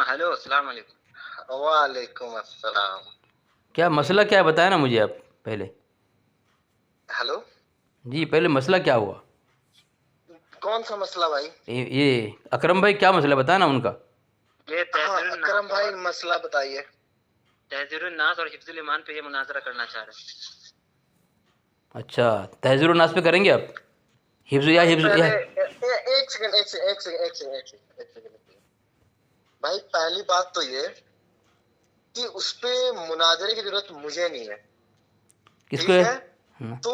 Hello, अस्सलाम वालेकुम। वालेकुम अस्सलाम। क्या मसला क्या है बताया ना मुझे आप पहले। हेलो। जी पहले मसला क्या हुआ। कौन सा मसला भाई? ये अकरम भाई क्या मसला बताया ना उनका। ये हाँ, अकरम भाई मसला बताइए। तहजीरुन नास और हिफ्जुल ईमान पे ये मुनाजरा करना चाह रहे हैं। अच्छा तहज़ीरुन नास पे करेंगे आप। हिफ्ज़ या भाई हिफ्ज़ पहले या एक सेकंड एक सेकंड एक सेकंड एक सेकंड एक सेकंड एक सेकंड। भाई पहली बात तो ये कि उस पे मुनाजरे की जरूरत मुझे नहीं है। किसको ठीक है। है। तो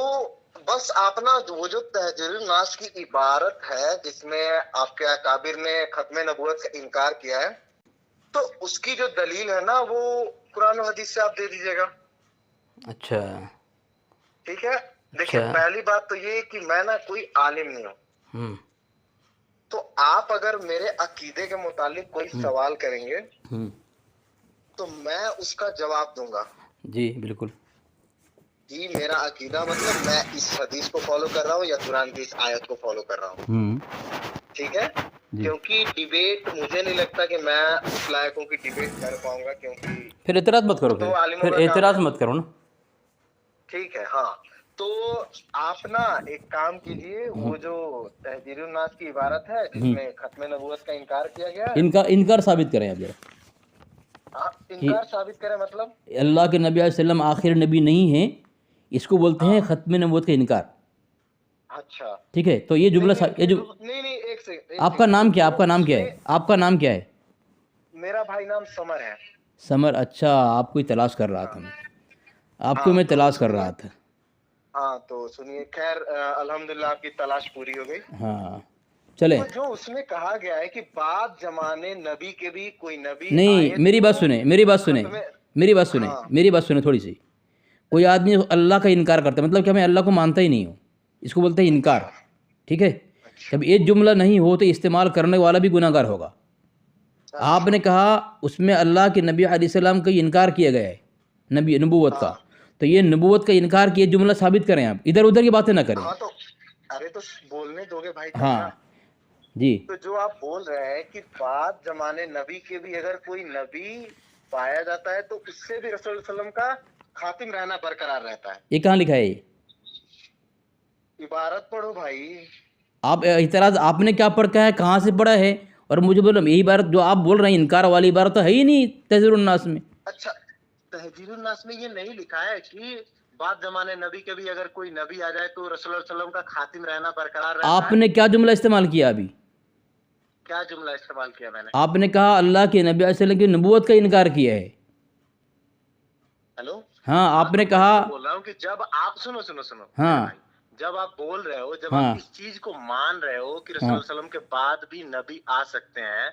बस आप ना वो जो तहजीरुन नास की इबारत है जिसमें आपके अकाबिर ने खत्म नबूवत का इनकार किया है, तो उसकी जो दलील है ना वो कुरान और हदीस से आप दे दीजिएगा। अच्छा ठीक है। देखिए अच्छा। पहली बात तो ये कि मैं ना कोई आलिम नहीं हूँ। हम्म तो आप अगर मेरे अकीदे के मुतालिक कोई सवाल करेंगे हम्म। तो मैं उसका जवाब दूंगा। जी बिल्कुल। कि मेरा अकीदा मतलब मैं इस हदीस को फॉलो कर रहा हूँ या कुरान की इस आयत को फॉलो कर रहा हूँ। ठीक है। जी क्योंकि डिबेट मुझे नहीं लगता कि मैं उस लायक हूँ कि डिबेट कर पाऊंगा, क्योंकि फिर एतराज़ मत वो करो, तो आलिमों फिर का काम एतराज़ है। मत करो ना। ठीक है। हाँ। तो आप ना एक काम कीजिए, वो जो तहजीरुन नास की इबारत है जिसमें खत्म नबूवत का इनकार किया गया है। इनका इनकार साबित करें आप जरा आप कि इनकार साबित करें मतलब? अल्लाह के नबी अलैहि सल्लम आखिर नबी नहीं है। इसको बोलते हैं हाँ। ख़त्म नबूवत का इनकार। अच्छा। ठीक है तो ये नहीं जुमला नहीं ये जो नहीं नहीं, एक सेकंड एक आपका सेकंड। तो नाम क्या जो आपका नाम क्या उसमें है आपका नाम क्या है। मेरा भाई नाम समर है। समर। अच्छा आपको ही तलाश कर रहा था हाँ। मैं। आपको हाँ मैं तो तलाश कर सुनिए। रहा था। हाँ तो सुनिए, खैर अल्हम्दुलिल्लाह आपकी तलाश पूरी हो गई। हाँ चले। तो जो उसमें कहा गया है कि बाद जमाने नबी के भी कोई नबी नहीं आए मेरी बात तो सुने मेरी बात सुने खत्म। मेरी बात सुने हाँ। मेरी बात सुने थोड़ी सी। कोई आदमी अल्लाह का इनकार करता है मतलब कि मैं अल्लाह को मानता ही नहीं हूँ। इसको बोलते हैं इनकार। अच्छा ठीक है। अच्छा जब ये जुमला नहीं हो तो इस्तेमाल करने वाला भी गुनाहगार होगा। अच्छा। आपने कहा उसमें अल्लाह के नबी अलैहिस्सलाम का इनकार किया गया है। नबी नबूवत का। हाँ तो ये नबूवत का इनकार किए जुमला साबित करें आप इधर उधर की बातें ना करें। हाँ। तो अरे तो बोलने दोगे भाई तब ना। हाँ जी। तो जो आप बोल रहे हैं कि बाद जमाने नबी के भी अगर कोई नबी पाया जाता है तो उससे भी रसूल सल्लम का खातिम रहना बरकरार रहता है। ये कहाँ लिखा है ये। इबारत पढ़ो भाई। आप इतराज़ आपने क्या पढ़ का है कहाँ से पढ़ा है। और मुझे बोलो यही इबारत जो आप बोल रहे हैं इनकार वाली इबारत तो है ही नहीं तहज़ीरुन नास में। अच्छा, तहजीरुन नास में ये नहीं लिखा है कि बाद जमाने नबी के भी अगर कोई नबी आ जाए तो रसूल सल्लम का खातिम रहना बरकरार रहता है? आपने क्या जुमला इस्तेमाल किया अभी। क्या जुमला इस्तेमाल किया मैंने? आपने कहा अल्लाह के नबी अलैहि वसल्लम की नबूवत का इनकार किया है। हेलो। हाँ हाँ आपने तो मैं कहा। ये बोल रहा हूँ कि जब आप सुनो सुनो सुनो मेरे हाँ भाई, जब आप बोल रहे हो, जब आप हाँ इस चीज को मान रहे हो कि हाँ। रसूल सल्लम के बाद भी नबी आ सकते हैं,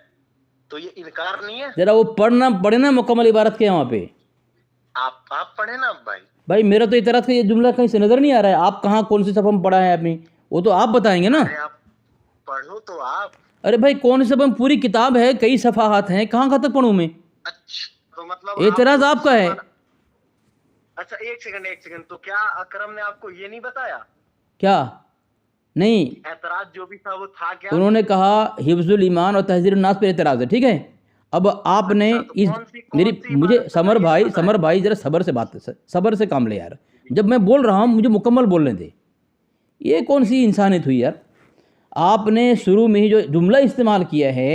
तो ये इनकार नहीं है? जरा वो पढ़ना पढ़े ना मुकम्मल इबारत के वहाँ पे। आप पढ़े ना भाई। भाई मेरा तो इतराज़ का ये जुमला कहीं से नज़र नहीं आ रहा है। आप कहाँ कौन सी सफ़ा में पढ़ा है आपने। वो तो आप बताएंगे ना। अरे आप पढ़ो तो आप। अरे भाई कौन सी सफ़ा में पूरी किताब है कई सफ़ाहात हैं कहाँ कहाँ तक पढ़ूँ मैं। अच्छा तो मतलब आप एतराज़ जो आपका है। सलमान। अच्छा एक सेकंड, तो क्या अकरम ने आपको ये नहीं बताया? क्या। नहीं ऐतराज जो भी था वो था क्या? उन्होंने कहा हिफ्जुल ईमान और तहज़ीरुन नास पर एतराज़ है। ठीक है। अब आपने अच्छा तो इस कौन मेरी सी मुझे इबारत बताइए तो समर बताए। भाई जरा सब्र से बात सब्र से काम ले यार। जब मैं बोल रहा हूँ मुझे मुकम्मल बोलने दे। ये कौन सी इंसानियत हुई यार। आपने ठीक शुरू में ही जो जुमला इस्तेमाल किया है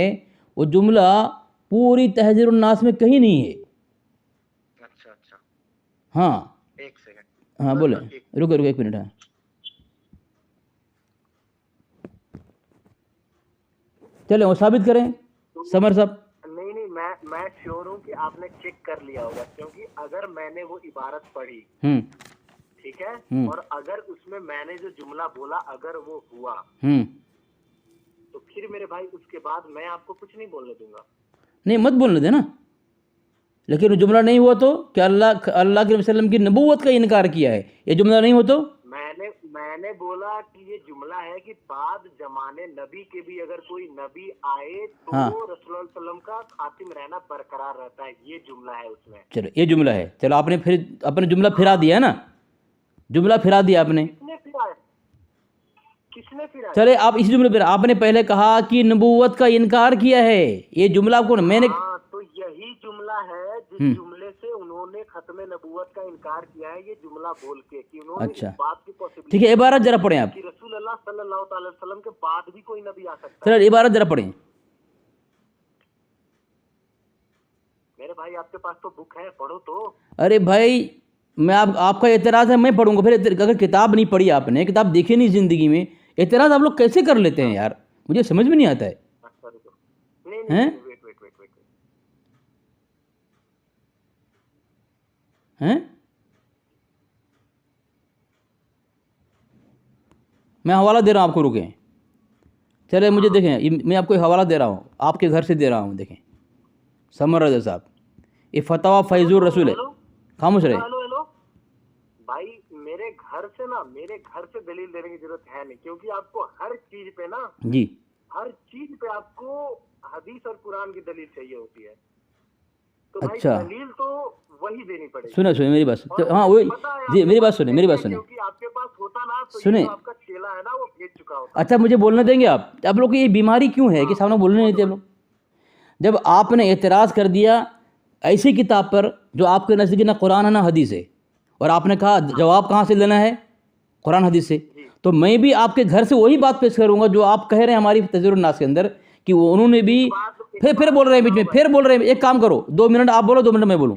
वो जुमला पूरी तहज़ीरुन नास में कहीं नहीं है। अच्छा अच्छा। हाँ एक सेकंड। हाँ बस बोले। बस एक। रुको रुको एक मिनट। हाँ चलें वो साबित करें तो समर साहब। नहीं नहीं, मैं श्योर हूँ कि आपने चेक कर लिया होगा, क्योंकि अगर मैंने वो इबारत पढ़ी, हम्म ठीक है, हम्म और अगर उसमें मैंने जो जुमला बोला अगर वो हुआ, हम्म। तो फिर मेरे भाई उसके बाद मैं आपको कुछ नहीं बोलने दूंगा। नहीं मत बोलने देना। लेकिन वो जुमला नहीं हुआ तो क्या अल्लाह अल्लाह के वसल्लम की नबूवत का इनकार किया है। ये जुमला नहीं हो तो मैंने मैंने बोला कि ये जुमला है कि बाद जमाने नबी के भी अगर कोई नबी आए तो हाँ रसूलुल्लाह सल्लम का खातिम रहना बरकरार रहता है, ये जुमला है उसमें। चलो ये जुमला है। चलो आपने फिर अपने जुमला फिरा हाँ। दिया ना। जुमला फिरा दिया आपने। किसने फिराया? किसने फिराया? चले आप इस जुमले पर आपने पहले कहा कि नबूवत का इनकार किया है। ये जुमला आपको मैंने हाँ तो जिस जुमले से उन्होंने खत्म नबूवत का इनकार किया है, ये जुमला बोल के कि उन्होंने अच्छा। इस बात की पॉसिबिलिटी ठीक है, इबारत जरा पढ़ें आप, कि रसूल अल्लाह सल्लल्लाहु अलैहि वसल्लम के बाद भी कोई नबी आ सकता सर इबारत जरा पढ़ें। मेरे भाई आपके पास तो बुक है, पढ़ो तो। अरे भाई मैं आपका एतराज़ है मैं पढ़ूंगा, फिर अगर किताब नहीं पढ़ी आपने, किताब देखी नहीं ज़िंदगी में, एतराज़ आप लोग कैसे कर लेते हैं यार, मुझे समझ में नहीं आता है। नहीं हैं? वेट वेट वेट वेट हैं? मैं हवाला दे रहा हूँ आपको, रुकें, चले मुझे देखें, मैं आपको एक हवाला दे रहा हूँ, आपके घर से दे रहा हूँ, देखें समर रजा साहब, ये फतवा फैजुर रसूल है, खामोश रहे। हेलो हेलो भाई, मेरे घर से दलील देने की जरूरत है नहीं, क्योंकि आपको हर चीज पे ना, जी हर चीज पे आपको हदीस और कुरान की दलील चाहिए होती है। तो भाई अच्छा। दलील तो वही देनी पड़ेगी। सुने मेरी बात, और हाँ वही पता है जी, आपके मेरी बात पास सुने, नहीं मेरी बात है, सुने, क्योंकि आपके पास होता ना तो सुने। ये जो आपका चेला है ना वो भेज चुका होता। अच्छा मुझे बोलने देंगे आप लोग को ये बीमारी क्यों है कि सामने बोलने नहीं देते आप लोग? जब आपने एतराज़ कर दिया ऐसी किताब पर जो आपके नज़दीक ना कुरान है ना हदीस है, और आपने कहा जवाब कहाँ से लेना है, कुरान हदीस से, तो मैं भी आपके घर से वही बात पेश करूंगा जो आप कह रहे हैं हमारी तज़किरुन नास के अंदर कि वो उन्होंने भी फिर बोल रहे हैं बीच में, फिर बोल रहे हैं। एक काम करो, 2 मिनट आप बोलो, 2 मिनट मैं बोलूँ,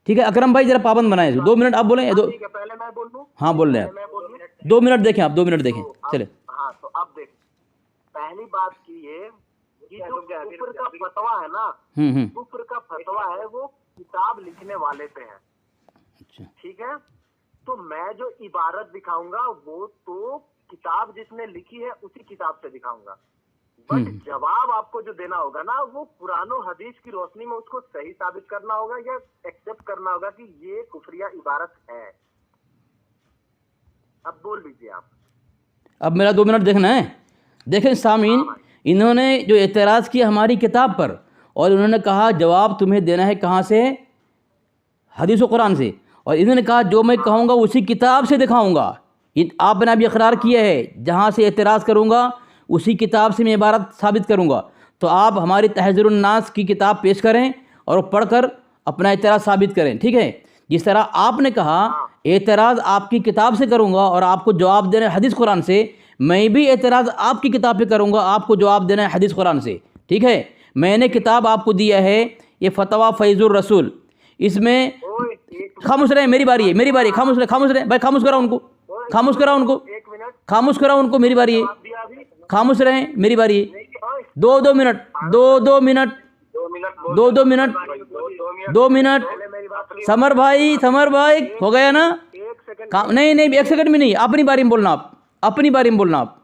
ठीक है? अकरम भाई जरा पाबंद बनाए, 2 मिनट आप बोलें, दो, ठीक है, पहले मैं बोल दूं। हाँ बोल रहे हैं मैं बोल दूं। आप, 2 मिनट देखें आप, 2 मिनट देखें, चले। हाँ तो अब देख, पहली बात की ये कि जो कुफ्र का फतवा है ना, कुफ्र का फतवा है वो किताब लिखने वाले पे है। अच्छा ठीक है, तो मैं जो इबारत दिखाऊंगा वो तो किताब जिसने लिखी है उसी किताब से दिखाऊंगा, बट जवाब आपको जो देना होगा ना वो कुरान और हदीस की रोशनी में उसको सही साबित करना होगा या एक्सेप्ट करना होगा कि ये कुफरिया इबारत है। अब बोल लीजिए आप। अब मेरा 2 मिनट देखना है। देखें सामीन, इन्होंने जो एतराज़ किया हमारी किताब पर, और उन्होंने कहा जवाब तुम्हें देना है कहाँ से, हदीस व कुरान से, और इन्होंने कहा जो मैं कहूँगा उसी किताब से दिखाऊँगा। आपने अभी इकरार किया है जहाँ से एतराज़ करूँगा उसी किताब से मैं इबारत साबित करूँगा, तो आप हमारी तहज़ीरुन नास की किताब पेश करें और पढ़कर अपना एतराज़ साबित करें, ठीक है? जिस तरह आपने कहा एतराज़ आपकी किताब से करूँगा और आपको जवाब देना है हदीस कुरान से, मैं भी एतराज़ आपकी किताब पे करूँगा, आपको जवाब देना है हदीस कुरान से, ठीक है? मैंने किताब आपको दिया है, ये फतवा फैजुर रसूल, इसमें खामोश रहे, मेरी बारी है, मेरी बारी, खामोश रहे भाई, खामोश कराओ उनको, खामोश कराओ उनको, खामोश कराओ उनको, मेरी बारी है, खामोश रहें, मेरी बारी है। 2 minute 2 minute 2 minute 2 minute summer भाई हो गया ना? नहीं 1 सेकंड में नहीं, अपनी बारी में बोलना, आप अपनी बारी में बोलना। आप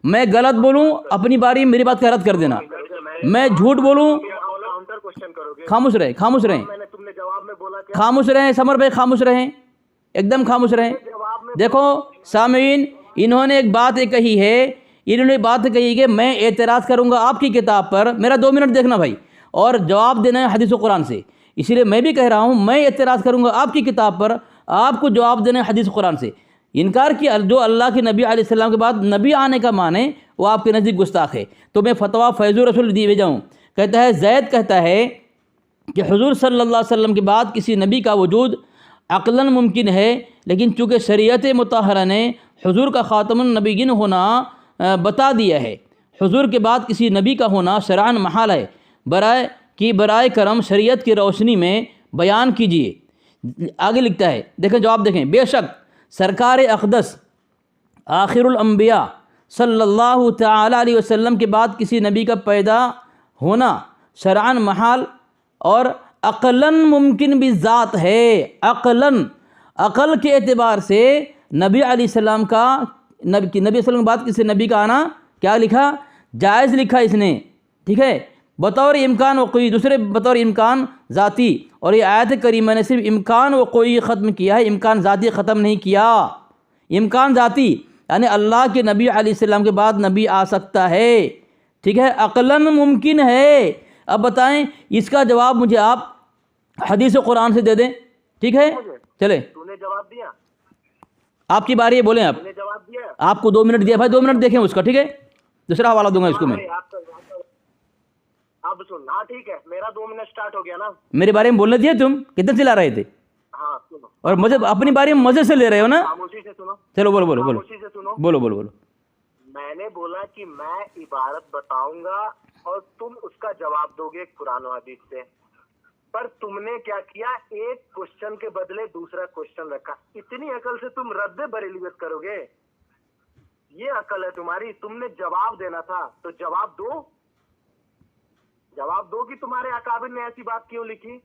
मैं गलत बोलूं अपनी बारी में मेरी बात का रद्द कर देना, मैं झूठ बोलूं खामोश रहे, खामोश रहें समर भाई, खामोश रहें, एकदम खामोश रहें। देखो सामीन, इन्होंने एक बात कही है, इन्होंने बात कही कि मैं एतराज़ करूंगा आपकी किताब पर, मेरा 2 मिनट देखना भाई, और जवाब देना है हदीस व कुरान से। इसीलिए मैं भी कह रहा हूं मैं एतराज़ करूंगा आपकी किताब पर, आपको जवाब देना है हदीस व कुरान से। इनकार किया जो अल्लाह के नबी अलैहिस्सलाम के बाद नबी आने का माने वो आपके नज़दीक गुस्ताख है। तो मैं फतवा फैजुर रसूल दिए जाऊँ, कहता है जैद कहता है कि हुजूर सल्लल्लाहु अलैहि वसल्लम के बाद किसी नबी का वजूद अक़लन मुमकिन है, लेकिन चूँकि शरीयत मुतहरा ने हुजूर का ख़ातमुन नबीय्यीन होना बता दिया है, हुजूर के बाद किसी नबी का होना शरअन महाल है, बराए करम शरीयत की रोशनी में बयान कीजिए। आगे लिखता है, देखें जवाब देखें, बेशक सरकार अक़दस आखिरुल अंबिया सल्लल्लाहु तआला अलैहि वसल्लम के बाद किसी नबी का पैदा होना शरअन महाल और अक़लन मुमकिन भी ज़ात है। अक़लन, अक़ल के एतबार से नबी अलैहिस्सलाम का नबी सल्लम के बाद किसी नबी का आना क्या लिखा, जायज़ लिखा इसने, ठीक है, बतौर इम्कान व कोई, दूसरे बतौर इम्कान ज़ाती। और ये आयत करीमा ने सिर्फ इम्कान व कोई ख़त्म किया है, इम्कान ज़ाती ख़त्म नहीं किया। इम्कान ज़ाती यानी अल्लाह के नबी अलैहिस्सलाम के बाद नबी आ सकता है, ठीक है, अक़लन मुमकिन है। अब बताएं इसका जवाब मुझे आप हदीस व कुरान से दे दें, ठीक है? चले, तूने जवाब दिया, आपकी बारी है, बोलें आप। तूने जवाब दिया, आपको 2 मिनट दिया भाई, 2 मिनट देखें उसका, ठीक है? दूसरा हवाला दूंगा इसको मैं। अब सुन, हाँ ठीक है, मेरा 2 मिनट स्टार्ट हो गया ना। मेरे बारे में बोलने दिए, तुम कितना चिल्ला रहे थे हाँ सुनो, और मुझे अपनी बारे में मजे से ले रहे हो ना। खामोशी से सुनो, चलो बोलो बोलो बोलो खामोशी से सुनो। बोलो बोलो बोलो। मैंने बोला कि मैं इबारत बताऊंगा और तुम उसका जवाब दोगे कुरान और हदीस से, पर तुमने क्या किया, एक क्वेश्चन के बदले दूसरा क्वेश्चन रखा। इतनी अकल से तुम रद्द बरेलियत करोगे? ये अकल है तुम्हारी? तुमने जवाब देना था तो जवाब दो, जवाब दो कि तुम्हारे अकाबिर ने ऐसी बात क्यों लिखी।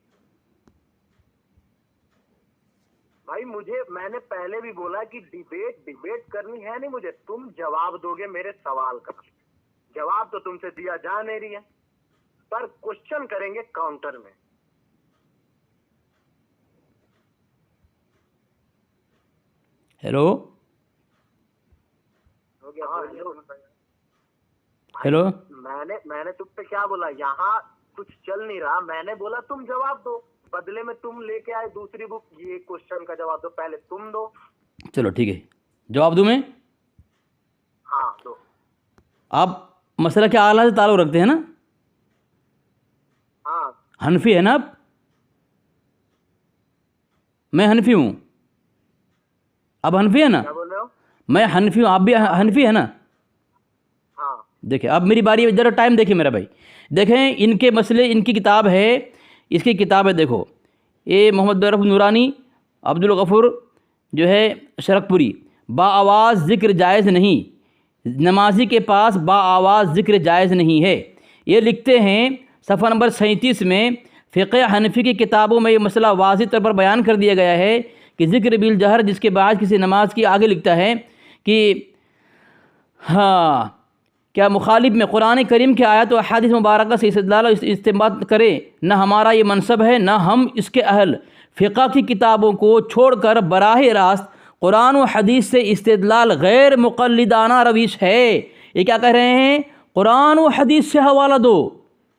भाई मैंने पहले भी बोला कि डिबेट करनी है नहीं मुझे, तुम जवाब दोगे मेरे सवाल का। जवाब तो तुमसे दिया जा नहीं रही है, पर क्वेश्चन करेंगे काउंटर में। हेलो हो गया? हाँ, हेलो। मैंने तुम पे क्या बोला? यहाँ कुछ चल नहीं रहा, मैंने बोला तुम जवाब दो, बदले में तुम लेके आए दूसरी बुक। ये क्वेश्चन का जवाब दो, पहले तुम दो। चलो ठीक है, जवाब दूं मैं? हाँ दो। आप मसला के आला से ताल्लुक़ रखते हैं ना? हाँ। हनफी है ना आप? मैं हनफी हूँ, आप हनफी है ना? क्या बोल रहे हो? मैं हनफी हूँ, आप भी हनफी है ना? हाँ। देखिए अब मेरी बारी है, जरा टाइम देखिए मेरा भाई। देखें इनके मसले, इनकी किताब है, इसकी किताब है, देखो ये मोहम्मद रफ़ नूरानी अब्दुल गफ़ूर जो है शरकपुरी। बाआवाज़ ज़िक्र जायज़ नहीं, नमाजी के पास बाआवाज़ ज़िक्र जायज़ नहीं है। ये लिखते हैं सफ़ा नंबर 37 में, फ़िक़्ह हनफ़ी की किताबों में ये मसला वाज़िह तौर पर बयान कर दिया गया है कि ज़िक्र बिल जहर, जिसके बाद किसी नमाज की, आगे लिखता है कि हाँ क्या मुखालिफ में कुरान करीम के आयत व हदीस मुबारक से इस्तेदलाल इस्तेमाल करे, न हमारा ये मनसब है, न हम इसके अहल। फ़िक़्ह की किताबों को छोड़कर बराह रास्त कुरान व हदीस से इस्तेदलाल गैर मुक़ल्लिदाना रविश है। ये क्या कह रहे हैं? कुरान व हदीस से हवाला दो।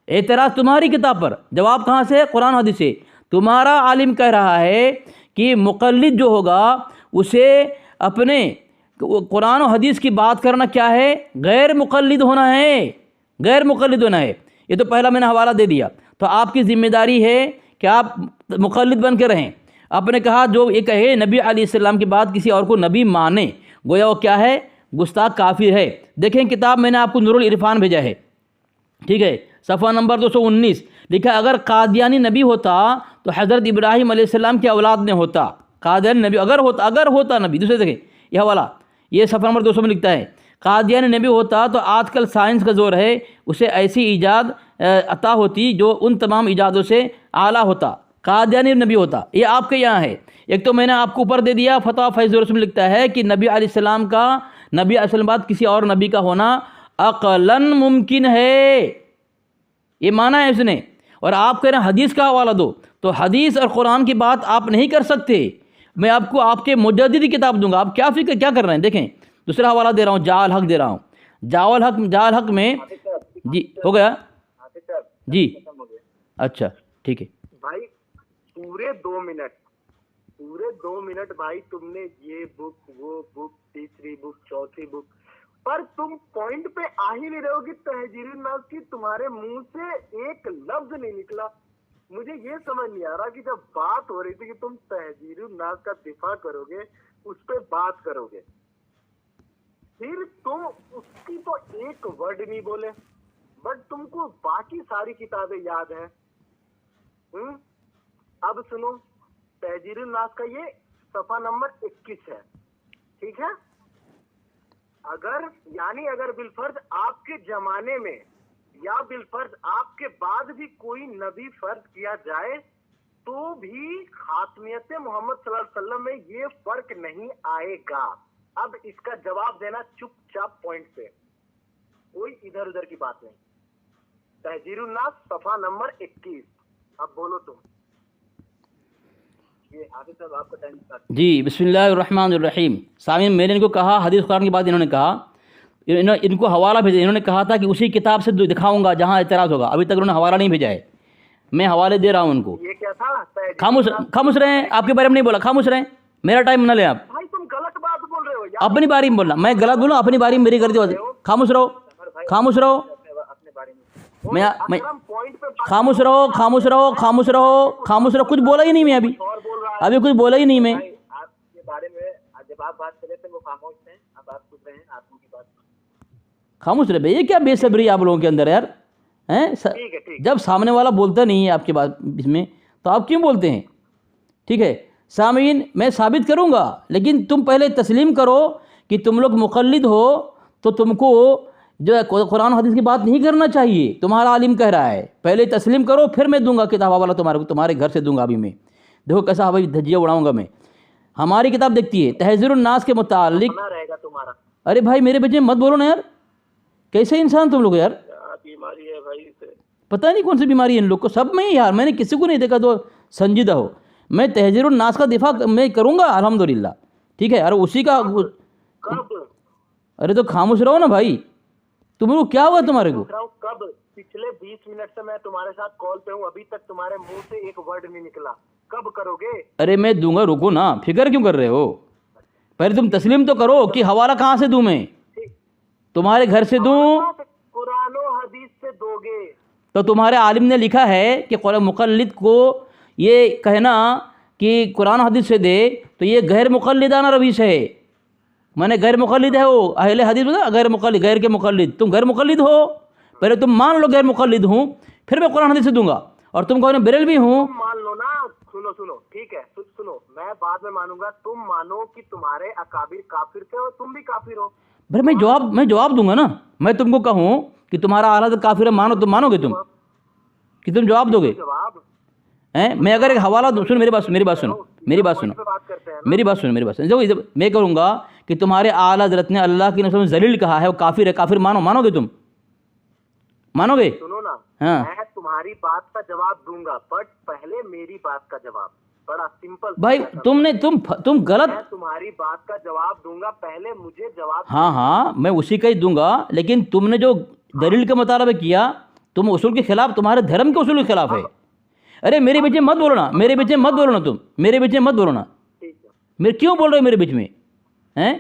एतराज़ तुम्हारी किताब पर, जवाब कहाँ से? कुरान हदीस से। तुम्हारा आलिम कह रहा है कि मुक़ल्लिद जो होगा उसे अपने कुरान और हदीस की बात करना क्या है? गैर मुक़ल्लिद होना है, गैर मुक़ल्लिद होना है। ये तो पहला मैंने हवाला दे दिया। तो आपकी ज़िम्मेदारी है कि आप मुक़ल्लिद बन के रहें। आपने कहा जो ये कहे नबी अलैहिस्सलाम के बाद किसी और को नबी माने, गोया वो क्या है? गुस्ताख काफिर है। देखें किताब मैंने आपको नूरुल इरफान भेजा है, ठीक है, सफ़ा नंबर 219 लिखा, अगर कादियानी नबी होता तो हज़रत इब्राहीम अलैहिस्सलाम की औलाद ने होता। कादियानी नबी अगर होता नबी, दूसरे देखें यह हवाला, ये सफ़ा नंबर 200 में लिखता है, कादियानी नबी होता तो आजकल साइंस का जोर है, उसे ऐसी ईजाद अता होती जो उन तमाम ईजादों से आला होता। कादियानी नबी होता, ये आपके यहाँ है। एक तो मैंने आपको ऊपर दे दिया, फतवा फैज़ रसूल में लिखता है कि नबी अलैहिस्सलाम का, नबी अलैहिस्सलाम बाद किसी और नबी का होना अक़लन मुमकिन है, ये माना है उसने। और आप कह रहे हैं हदीस का हवाला दो, तो हदीस और कुरान की बात आप नहीं कर सकते। मैं आपको आपके मुजद्दिद की किताब दूंगा, आप क्या कर रहे हैं? देखें दूसरा हवाला दे रहा हूँ, जाल हक दे रहा हूँ। जाल हक में जी हो गया जी, अच्छा ठीक है भाई। पूरे 2 मिनट भाई, तुमने ये बुक, वो बुक, तीसरी बुक, चौथी बुक, पर तुम पॉइंट पे आ ही नहीं रहे हो कि तहजीरुन नास की तुम्हारे मुंह से एक लफ्ज नहीं निकला। मुझे ये समझ नहीं आ रहा कि जब बात हो रही थी कि तुम तहजीरुन नास का दिफा करोगे, उस पे बात करोगे, फिर तुम उसकी तो एक वर्ड नहीं बोले, बट तुमको बाकी सारी किताबें याद है। अब सुनो, तहजीरुन नास का ये सफ़ा नंबर 21 है, ठीक है। अगर बिलफर्ज आपके जमाने में या बिलफर्ज आपके बाद भी कोई नबी फर्ज किया जाए तो भी खातमियत मोहम्मद सल्लल्लाहु अलैहि वसल्लम में ये फर्क नहीं आएगा। अब इसका जवाब देना चुपचाप पॉइंट पे, कोई इधर उधर की बात नहीं। तहजीरुन नास सफ़ा नंबर 21, अब बोलो तुम। ये हाफिज साहब आपका टाइम स्टार्ट। जी, बिस्मिल्लाहिर्रहमानिर्रहीम। सामीन, मैंने इनको कहा हदीस कुरान की बात, इन्होंने कहा, इनको हवाला भेजा। इन्होंने कहा था कि उसी किताब से दिखाऊंगा जहां एतराज़ होगा। अभी तक उन्होंने हवाला नहीं भेजा है, मैं हवाले दे रहा हूं उनको। ये क्या था? खामोश रहें, आपके बारे में नहीं बोला, खामोश रहें, मेरा टाइम न लें आप। भाई तुम गलत बात बोल रहे हो यार। अपनी बारी में बोलना, मैं गलत बोलूँ? अपनी बारी में मेरी कर दो, खामोश रहो, खामोश रहो। अपने बारे में मैं अकरम पॉइंट पे बात खामोश रहो, खामोश रहो, खामोश रहो, खामोश रहो। कुछ बोला ही नहीं मैं अभी, और बोल रहा है। अभी कुछ बोला ही नहीं मैं। भाई, आपके बारे में जब आप बात कर रहे थे वो खामोश थे, अब आप पूछ रहे हैं आत्मा की बात। खामोश रहे भैया, क्या बेसब्री आप लोगों के अंदर यार, हैं? ठीक है, ठीक। जब सामने वाला बोलता नहीं है आपके बात इसमें, तो आप क्यों बोलते हैं? ठीक है सामीन, मैं साबित करूंगा, लेकिन तुम पहले तस्लीम करो कि तुम लोग मुक़ल्लिद हो, तो तुमको जो है कुरान हदीस की बात नहीं करना चाहिए। तुम्हारा आलिम कह रहा है, पहले तस्लीम करो, फिर मैं दूंगा किताब वाला तुम्हारे घर से दूंगा। अभी मैं देखो कैसा भाई धज्जियाँ उड़ाऊंगा मैं। हमारी किताब देखती है तहज़ीरुन नास के मुतालिक। रहेगा तुम्हारा। अरे भाई मेरे बच्चे मत बोलो ना यार, कैसे इंसान तुम लोग यार, बीमारी है भाई से। पता नहीं कौन सी बीमारी है इन लोग को, सब में यार, मैंने किसी को नहीं देखा तो संजीदा हो। मैं तहज़ीरुन नास का दिफा मैं करूँगा अल्हम्दुलिल्लाह, ठीक है। अरे उसी का कब? अरे तो खामोश रहो ना भाई, तुम लोग क्या हुआ तुम्हारे को? कब? पिछले 20 मिनट से मैं तुम्हारे साथ कॉल पे हूँ, अभी तक तुम्हारे मुंह से एक वर्ड नहीं निकला। कब करोगे? अरे मैं दूंगा, रुको ना, फिक्र क्यों कर रहे हो? पहले तुम तस्लीम तो करो कि हवाला कहाँ से दूं मैं, तुम्हारे घर से दूं? कुरान और हदीस से दोगे तो तुम्हारे आलिम ने लिखा है कि मुक़ल्लिद को ये कहना कि कुरान हदीस से दे, तो ये गैर मुक़ल्लिदाना रवीश है। मैंने गैर मुक़ल्लिद है वो, अहले हदीस बता, गैर मुक़ल्लिद, गैर के मुक़ल्लिद, तुम गैर मुक़ल्लिद हो। पहले तुम मान लो गैर मुक़ल्लिद हूँ, फिर मैं कुरान हदीस से दूंगा। और तुम कहो बरेलवी हूँ, मान लो ना। सुनो ठीक है, सुनो, मैं बाद में मानूंगा। तुम मानो कि तुम्हारे अकाबिर काफिर थे और तुम भी काफिर हो। भाई मैं जवाब दूंगा ना। मैं तुमको कहूँ कि तुम्हारा आला काफिर है, मानो, तुम मानोगे तुम कि तुम जवाब दोगे? जवाब हैं? मैं अगर एक हवाला सुन, मेरी बात सुनो, मेरी बात सुनो, मेरी बात सुनो, जो मैं करूँगा कि तुम्हारे आला हज़रत ने अल्लाह की नस्ल में जलील कहा है, वो काफिर है, काफिर मानोगे तुम? मानोगे? सुनो ना, हाँ, मैं तुम्हारी बात का जवाब दूंगा, बट पहले मेरी बात का जवाब। बड़ा सिंपल भाई तुम गलत। मैं तुम्हारी बात का जवाब दूंगा, पहले मुझे जवाब। हाँ मैं उसी का ही दूंगा, लेकिन तुमने जो दलील का मुतालबा किया, तुम उसूल के खिलाफ, तुम्हारे धर्म के उसूल के खिलाफ है। अरे मेरे बीच में मत बोलना, मेरे बीच में मत बोलना, तुम मेरे बीच में मत बोलना। मेरे क्यों बोल रहे हो मेरे बीच में? हैं?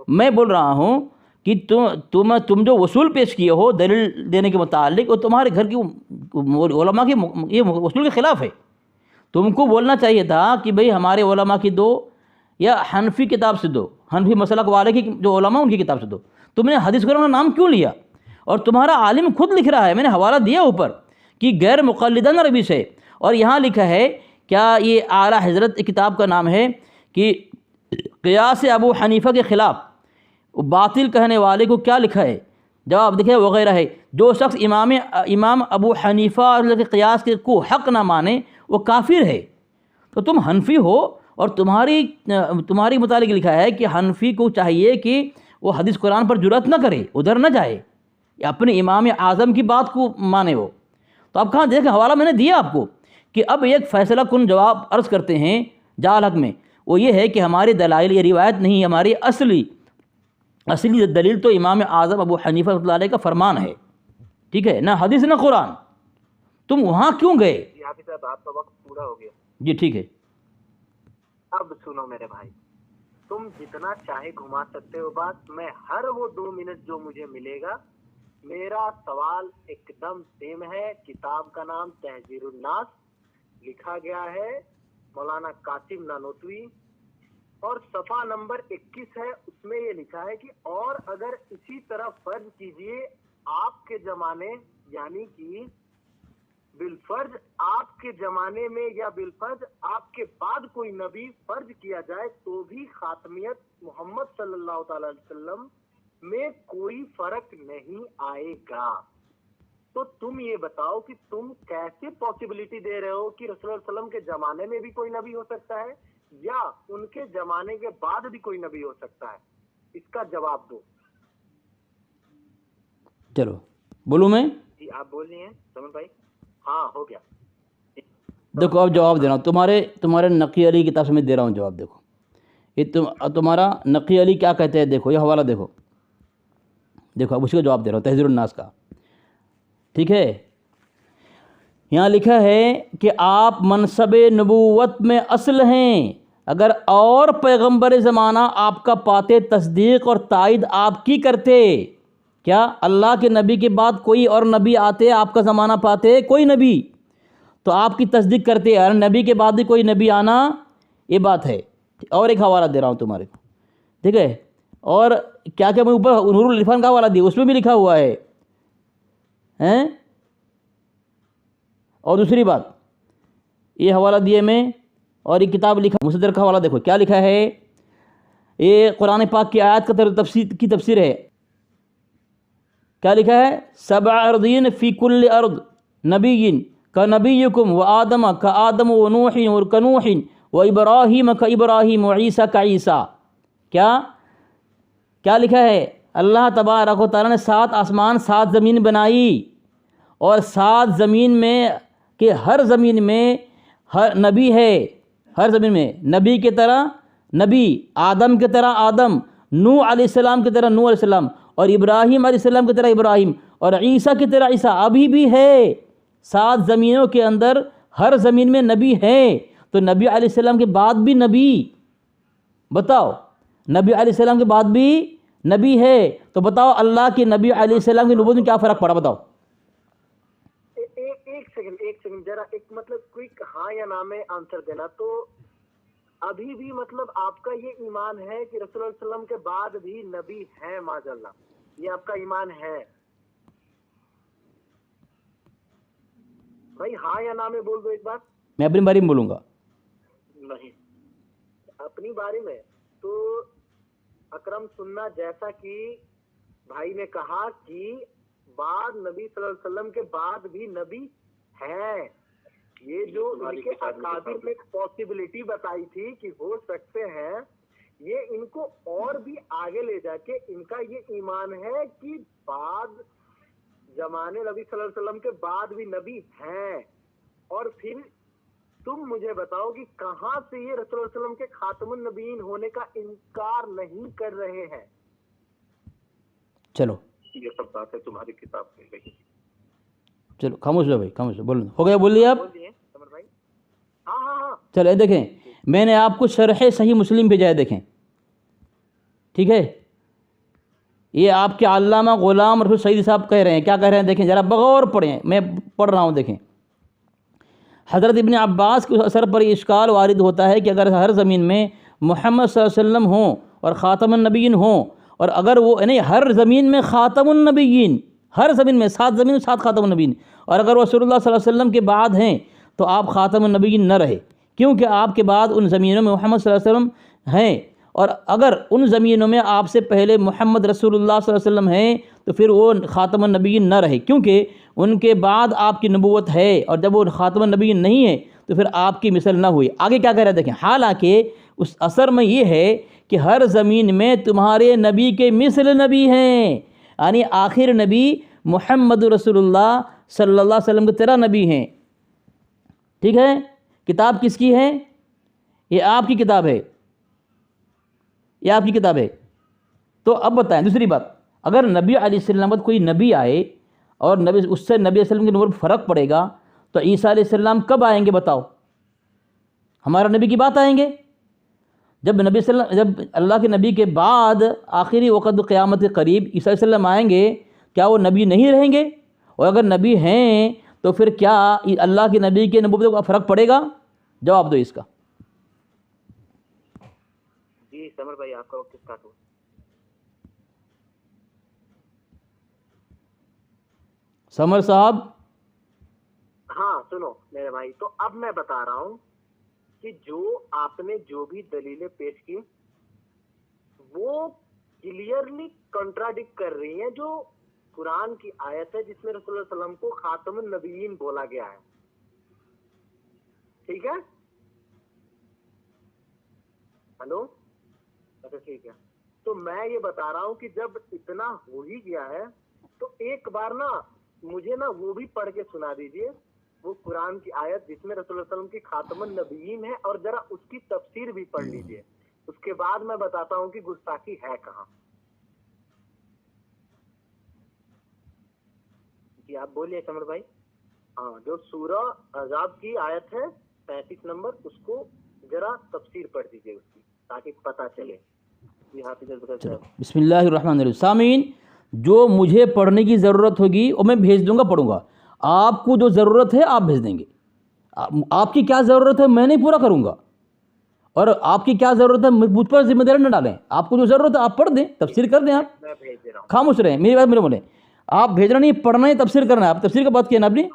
मैं बोल रहा हूँ कि तुम जो वसूल पेश किए हो दलील देने के मुतालिक, वो तुम्हारे घर की उलमा की ये वसूल के खिलाफ है। तुमको बोलना चाहिए था कि भाई हमारे उलमा की दो, या हनफी किताब से दो, हनफी मसलक वाले की जो उलमा उनकी किताब से दो। तुमने हदीस कुरान का नाम क्यों लिया? और तुम्हारा आलिम खुद लिख रहा है, मैंने हवाला दिया ऊपर, कि गैर मुक़ल्लिदाना रवीश है। और यहाँ लिखा है, क्या ये आला हज़रत किताब का नाम है कि क़ियास अबू हनीफ़ा के ख़िलाफ़ बातिल कहने वाले को क्या लिखा है? जवाब देखिए वगैरह है। जो शख्स इमाम अबू हनीफ़ा के क़ियास को हक़ ना माने वो काफिर है। तो तुम हनफी हो, और तुम्हारी मुतालिक लिखा है कि हनफी को चाहिए कि वो हदीस कुरान पर जुरत ना करे, उधर ना जाए, अपने इमाम आज़म की बात को माने वो। तो अब कहाँ देखें, हवाला मैंने दिया आपको कि अब एक फ़ैसला कुन जवाब अर्ज़ करते हैं जाल हक़ में, वो ये है कि हमारी दलाइल ये रिवायत नहीं, हमारी असली दलील तो इमाम आज़म अबू हनीफ़ा रहमतुल्लाह अलैह का फरमान है, ठीक है ना, हदीस ना कुरान। तुम वहाँ क्यों गए? आपका वक्त पूरा हो गया जी, ठीक है। अब सुनो मेरे भाई, तुम जितना चाहे घुमा सकते हो बात। मैं हर वो 2 मिनट जो मुझे मिलेगा, मेरा सवाल एकदम सेम है। किताब का नाम तहज़ीरुन नास, लिखा गया है मौलाना कासिम नानोतवी, और सफ़ा नंबर 21 है। उसमें ये लिखा है कि और अगर इसी तरह फर्ज कीजिए आपके जमाने, यानी कि बिलफर्ज आपके जमाने में या बिलफर्ज आपके बाद कोई नबी फर्ज किया जाए, तो भी खातमियत मोहम्मद सल्लल्लाहु अलैहि वसल्लम में कोई फर्क नहीं आएगा। तो तुम ये बताओ कि तुम कैसे पॉसिबिलिटी दे रहे हो कि रसूलुल्लाह सल्लल्लाहु अलैहि वसल्लम के जमाने में भी कोई नबी हो सकता है या उनके जमाने के बाद भी कोई नबी हो सकता है? इसका जवाब दो। चलो बोलूँ मैं? जी आप बोल रही हैं समन भाई? हाँ हो गया। देखो अब जवाब दे रहा हूँ, तुम्हारे नकी अली किताब से मैं दे रहा हूँ जवाब। देखो ये तुम्हारा नकी अली क्या कहते हैं, देखो ये हवाला देखो अब उसी का जवाब दे रहा हूँ, तहज़ीरुन नास का, ठीक है। यहाँ लिखा है कि आप मनसब नबूवत में असल हैं, अगर और पैगंबर ज़माना आपका पाते तस्दीक और तायद आपकी करते, क्या अल्लाह के नबी के बाद कोई और नबी आते, आपका ज़माना पाते कोई नबी, तो आपकी तस्दीक करते हैं नबी के बाद भी कोई नबी आना, ये बात है। और एक हवाला दे रहा हूँ तुम्हारे को, ठीक है। और क्या क्या मैं ऊपर नूरुल इरफान का हवाला दिया, उसमें भी लिखा हुआ है हैं। और दूसरी बात, ये हवाला दिए मैं, और ये किताब लिखा मुसद्दर का हवाला देखो क्या लिखा है। ये कुरान पाक की आयत का तफसीर है। क्या लिखा है, सबअ अर्दीन फ़ी कुल्लि अर्द नबिय्यिन का नबिय्युकुम व आदम का आदम व नूहिन व कनूहिन व इब्राहीम का इब्राहीम व ईसा का ईसा। क्या क्या लिखा है, अल्लाह तबारक व तआला ने 7 आसमान 7 ज़मीन बनाई, और 7 ज़मीन में के हर ज़मीन में हर नबी है, हर ज़मीन में नबी की तरह नबी, आदम की तरह आदम, नूह अलैहिस्सलाम की तरह नूह अलैहिस्सलाम, और इब्राहीम अलैहिस्सलाम की तरह इब्राहीम, और ईसा की तरह ईसा। अभी भी है 7 ज़मीनों के अंदर हर ज़मीन में नबी है। तो नबी अलैहिस्सलाम के बाद भी नबी, बताओ, नबी अलैहिस्सलाम के बाद भी नबी है, तो बताओ अल्लाह के नबी अलैहिस्सलाम की नबूवत में क्या फ़र्क पड़ा, बताओ। एक सेकंड जरा, एक मतलब क्विक हाँ या ना में आंसर देना। तो अभी भी मतलब आपका ये ईमान है कि रसूलुल्लाह सल्लल्लाहु अलैहि वसल्लम के बाद भी नबी हैं माशाअल्लाह, ये आपका ईमान है भाई? हाँ या ना में बोल दो एक बार। मैं अपनी बारे में बोलूँगा। नहीं, अपनी बारे में तो अकरम सुन्ना, जैसा कि भाई ने कहा कि बाद नबी सल्लल्लाहु अलैहि वसल्लम के बाद भी नबी हैं। ये जो इनके अकाबिर में पॉसिबिलिटी बताई थी कि हो सकते हैं, ये इनको और भी आगे ले जाके इनका ये ईमान है कि बाद जमाने नबी सल्लल्लाहु अलैहि वसल्लम के बाद भी नबी हैं। और फिर तुम मुझे बताओ कि कहां से ये रसूलुल्लाह सल्लल्लाहु अलैहि वसल्लम के खातमुन नबीयीन होने का इनकार नहीं कर रहे हैं? चलो ये सब बातें तुम्हारी किताब में गई। चलो खामोश हो भाई, खामोश हो, बोलो, हो गया, बोल लिया आप? बोलिए समर भाई। हाँ। चलो ये देखें, मैंने आपको शरह सही मुस्लिम भेजा है, देखें, ठीक है। ये आपके अल्लामा ग़ुलाम रसूल सईद साहब कह रहे हैं, क्या कह रहे हैं, देखें ज़रा, बगौर पढ़ें, मैं पढ़ रहा हूँ, देखें। हज़रत इब्न अब्बास के असर पर इश्काल वारिद होता है कि अगर हर ज़मीन में मोहम्मद सल्लल्लाहु अलैहि वसल्लम हों और ख़ातमुन नबिय्यीन हों, और अगर वो नहीं, हर ज़मीन में ख़ातमुन नबिय्यीन, हर ज़मीन में 7 ज़मीन 7 ख़ातमुन नबिय्यीन, और अगर वो रसूलुल्लाह सल्लल्लाहु अलैहि वसल्लम के बाद हैं तो आप ख़ातमुन नबिय्यीन न रहे, क्योंकि आपके बाद उन ज़मीनों में मोहम्मद सल्लल्लाहु अलैहि वसल्लम हैं। और अगर उन ज़मीनों में आपसे पहले मोहम्मद रसूलुल्लाह सल्लल्लाहु अलैहि वसल्लम हैं तो फिर वो ख़ातमुन नबिय्यीन न रहे, क्योंकि उनके बाद आपकी नबूवत है, और जब वो ख़ातमुन नबिय्यीन नहीं है तो फिर आपकी मिसल ना हुई। आगे क्या कह रहे हैं देखें, हालांकि उस असर में ये है कि हर ज़मीन में तुम्हारे नबी के मिसल नबी हैं, यानी आखिर नबी मोहम्मद रसूलुल्लाह सल्लल्लाहु अलैहि वसल्लम की तरह नबी हैं, ठीक है। किताब किसकी है? ये आपकी किताब है, ये आपकी किताब है। तो अब बताएं दूसरी बात, अगर नबी अलैहिस्सलाम कोई नबी आए और नबी उससे नबी अलैहिस्सलाम की नूर में फ़र्क पड़ेगा, तो ईसा अलैहिस्सलाम कब आएंगे बताओ? हमारा नबी की बात आएंगे जब जब अल्लाह के नबी के बाद आखिरी वक़्त क़यामत के करीब ईसा अलैहिस्सलाम आएंगे, क्या वो नबी नहीं रहेंगे? और अगर नबी हैं तो फिर क्या अल्लाह के नबी के नबूवत का फ़र्क पड़ेगा? जवाब दो इसका। जी समर भाई, आपका वक्त स्टार्ट हो। समर साहब। हाँ सुनो मेरे भाई, तो अब मैं बता रहा हूँ कि जो आपने जो भी दलीलें पेश की वो क्लियरली कॉन्ट्राडिक्ट कर रही हैं जो कुरान की आयत है जिसमें रसूलुल्लाह सल्लल्लाहु अलैहि वसल्लम को खातमुन नबिय्यीन बोला गया है, ठीक है? हेलो, अच्छा ठीक है। तो मैं ये बता रहा हूँ कि जब इतना हो ही गया है तो एक बार ना मुझे ना वो भी पढ़ के सुना दीजिए, वो कुरान की आयत जिसमें रसूलुल्लाह सल्लल्लाहु अलैहि वसल्लम की खातमुन नबिय्यीन है, और जरा उसकी तफसीर भी पढ़ लीजिए। उसके बाद मैं बताता हूँ कि गुस्ताखी है कहाँ। जी आप बोलिए समर भाई। हाँ, जो सूरह अज़ाब की आयत है 35 नंबर, उसको जरा तफसीर पढ़ दीजिए उसकी, ताकि पता चले। जी हाफिज़। चलो बिस्मिल्लाहिर्रहमानिर्रहीम। सामीन, जो मुझे पढ़ने की ज़रूरत होगी वो मैं भेज दूंगा, पढ़ूंगा। आपको जो ज़रूरत है आप भेज देंगे। आपकी क्या ज़रूरत है मैं नहीं पूरा करूंगा, और आपकी क्या ज़रूरत है मुझ पर जिम्मेदारी न डालें। आपको जो ज़रूरत है आप पढ़ दें, तफसीर कर दें। आप मैं भेज दे रहा हूँ। खामोश रहें, मेरी बात मेरे बोले। आप भेजना नहीं, पढ़ना है, तफसीर करना है। आप तफसीर का बात किया ना आपने,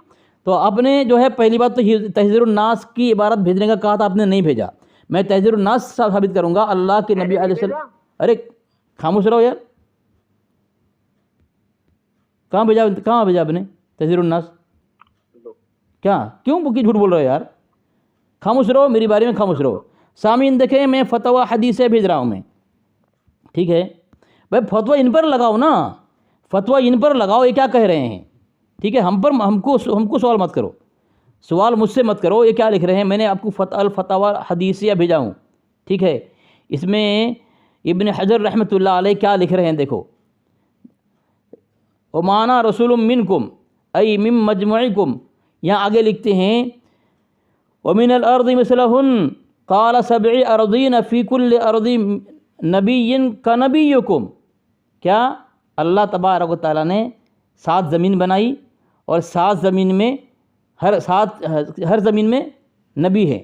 तो आपने जो है पहली बात तो तहज़ीरुन नास की इबारत भेजने का कहा था, आपने नहीं भेजा। मैं तहज़ीरुन नास साबित करूंगा। अल्लाह के नबी अलैहि सल्लम, अरे खामोश रहो यार, कहाँ भेजा आपने तहज़ीरुन नास? क्या क्यों बुकी झूठ बोल रहे हो यार? खामोश रहो, मेरी बारे में खामोश रहो। सामीन देखें, मैं फतवा हदीसें भेज रहा हूँ मैं, ठीक है भाई? फतवा इन पर लगाओ ना, फतवा इन पर लगाओ, ये क्या कह रहे हैं, ठीक है? हमको सवाल मत करो, सवाल मुझसे मत करो। ये क्या लिख रहे हैं? मैंने आपको फतवा हदीसिया भेजा हूँ, ठीक है? इसमें इब्न हजर रहमतुल्लाह अलैह क्या लिख रहे हैं देखो। ओमाना रसूलुम मिनकुम अई मिम मजमुइकुम, यहाँ आगे लिखते हैं वमिनल अर्दि मिसलहुन क़ाल सबई अर्दीन फ़ी कुल्लि अर्दि नबिय्यिन कनबिय्युकुम। क्या अल्लाह तबारक व तआला ने 7 ज़मीन बनाई, और 7 ज़मीन में हर ज़मीन में नबी है,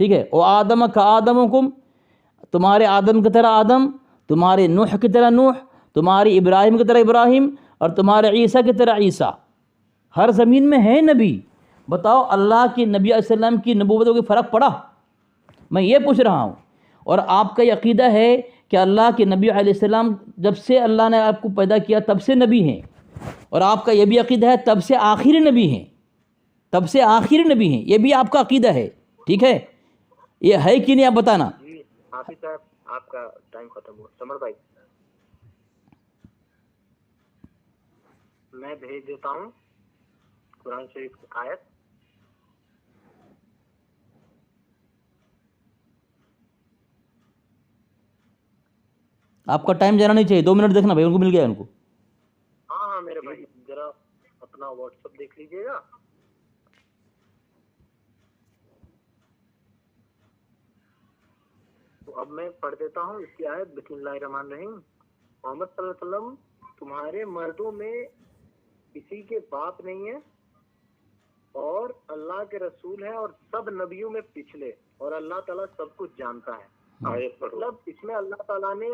ठीक है? ओ आदम का आदमुकुम, तुम्हारे आदम की तरह आदम, तुम्हारे नूह की तरह नूह, तुम्हारी इब्राहिम की तरह इब्राहिम, और तुम्हारे ईसा की तरह ईसा। हर ज़मीन में है नबी। बताओ अल्लाह की नबी अलैहिस्सलाम की नबूवत को फ़र्क पड़ा? मैं ये पूछ रहा हूँ। और आपका अक़ीदा है कि अल्लाह के नबी अलैहिस्सलाम जब से अल्लाह ने आपको पैदा किया तब से नबी हैं, और आपका ये भी अक़ीदा है तब से आखिरी नबी हैं, तब से आखिरी नबी हैं। ये भी आपका अक़ीदा है, ठीक है? ये है कि नहीं आप बताना। जी हाफिज साहब, आपका टाइम खत्म हुआ। समर भाई, मैं भेज देता हूँ कुरान शरीफ की आयत। आपका टाइम जाना नहीं चाहिए, 2 मिनट देखना भाई, उनको मिल गया उनको। हाँ हाँ मेरे भाई, जरा अपना व्हाट्सएप देख लीजिएगा। तो अब मैं पढ़ देता हूँ इसकी आयत। बिस्मिल्लाहिर्रहमानिर्रहीम। मोहम्मद सल्लल्लाहु अलैहि वसल्लम तुम्हारे मर्दों में किसी के बाप नहीं है, और अल्लाह के रसूल है, और सब नबियों में पिछले, और अल्लाह ताला सब कुछ जानता है। आयत पढ़ो। मतलब इसमें अल्लाह ताला ने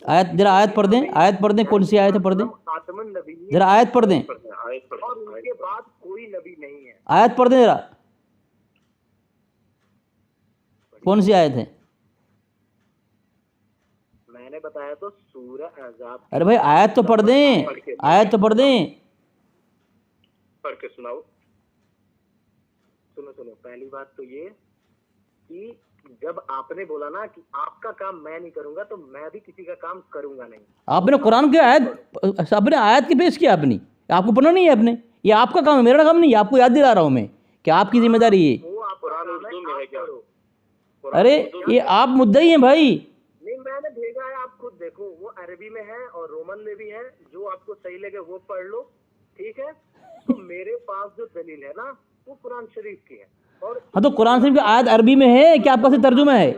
आयत जरा आयत पढ़ दें, आयत पढ़ दें, कौन सी आयत है पढ़ दें खातमुन नबी, जरा, आयत पढ़ दें, और उनके बाद कोई नबी नहीं है। आयत पढ़ दें जरा, कौन सी आयत है? मैंने बताया तो सूरह अहज़ाब। अरे भाई आयत तो पढ़ दें, आयत तो पढ़ दें। पढ़ के सुनाओ। सुनो सुनो, पहली बात तो ये कि जब आपने बोला ना कि आपका काम मैं नहीं करूंगा, तो मैं भी किसी का काम करूंगा नहीं। आपने कुरान की आयत, अपने आयत की पेश किया आपने, आपको पढ़ना नहीं है आपने? ये आपका काम है, मेरा काम नहीं है। आपको याद दिला रहा हूँ मैं कि आपकी जिम्मेदारी है। वो आप कुरान उर्दू में है क्या? अरे ये आप मुद्दई हैं भाई। नहीं, मैंने भेजा है, आप खुद देखो। वो अरबी में है और रोमन में भी है, जो आपको सही लगे वो पढ़ लो, ठीक है? तो मेरे पास जो दलील है ना, वो कुरान शरीफ की है। और हाँ तो कुरान शरीफ की आयत अरबी में है कि आपका से तर्जुमा है?